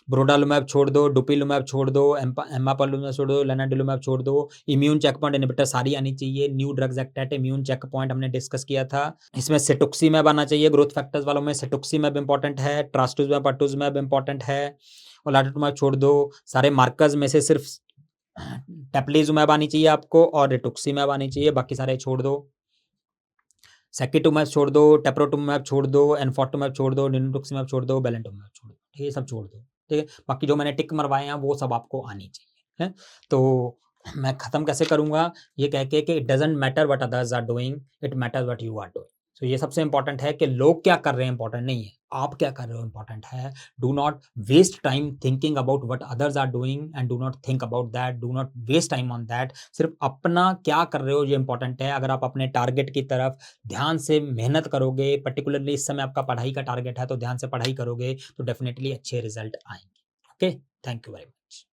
ब्रोडालुमेब छोड़ दो, डुपिलुमेब छोड़ दो, एम्पापलुमेब छोड़ दो, लेनाडुलुमेब छोड़ दो। इम्यून चेकपॉइंट इनहिबिटर सारी आनी चाहिए। New drugs act at immune checkpoint हमने डिस्कस किया था। इसमें सेटुक्सीमेब आना चाहिए। ग्रोथ फैक्टर्स वालों में सेटुक्सीमेब इंपॉर्टेंट है, ट्रास्टुजमेब पटुजमेब इंपॉर्टेंट है और लाटुटुमेब छोड़ दो। सारे मार्कर्स में से सिर्फ टेप्लीजुमेब आनी चाहिए आपको और रिटुक्सीमेब आनी चाहिए, बाकी सारे छोड़ दो। सेकिटुमेब छोड़ दो, टेप्रोटुमेब छोड़ दो, एनफोर्टुमेब छोड़ दो, निनुटुक्सीमेब छोड़ दो, बेलेंटुमेब छोड़ दो। ठीक है, ये सब छोड़ दो। ठीक है, बाकी जो मैंने टिक मरवाए हैं वो सब आपको आनी चाहिए है। तो मैं खत्म कैसे करूंगा, ये कह के कि it doesn't matter what others are doing, it matters what you are doing. तो ये सबसे इंपॉर्टेंट है कि लोग क्या कर रहे हैं इंपॉर्टेंट नहीं है, आप क्या कर रहे हो इंपॉर्टेंट है। Do not waste time thinking about what others are doing and do not think about that, do not waste time on that. सिर्फ अपना क्या कर रहे हो ये इंपॉर्टेंट है। अगर आप अपने टारगेट की तरफ ध्यान से मेहनत करोगे, पर्टिकुलरली इस समय आपका पढ़ाई का टारगेट है तो ध्यान से पढ़ाई करोगे तो डेफिनेटली अच्छे रिजल्ट आएंगे। Okay, thank you very much.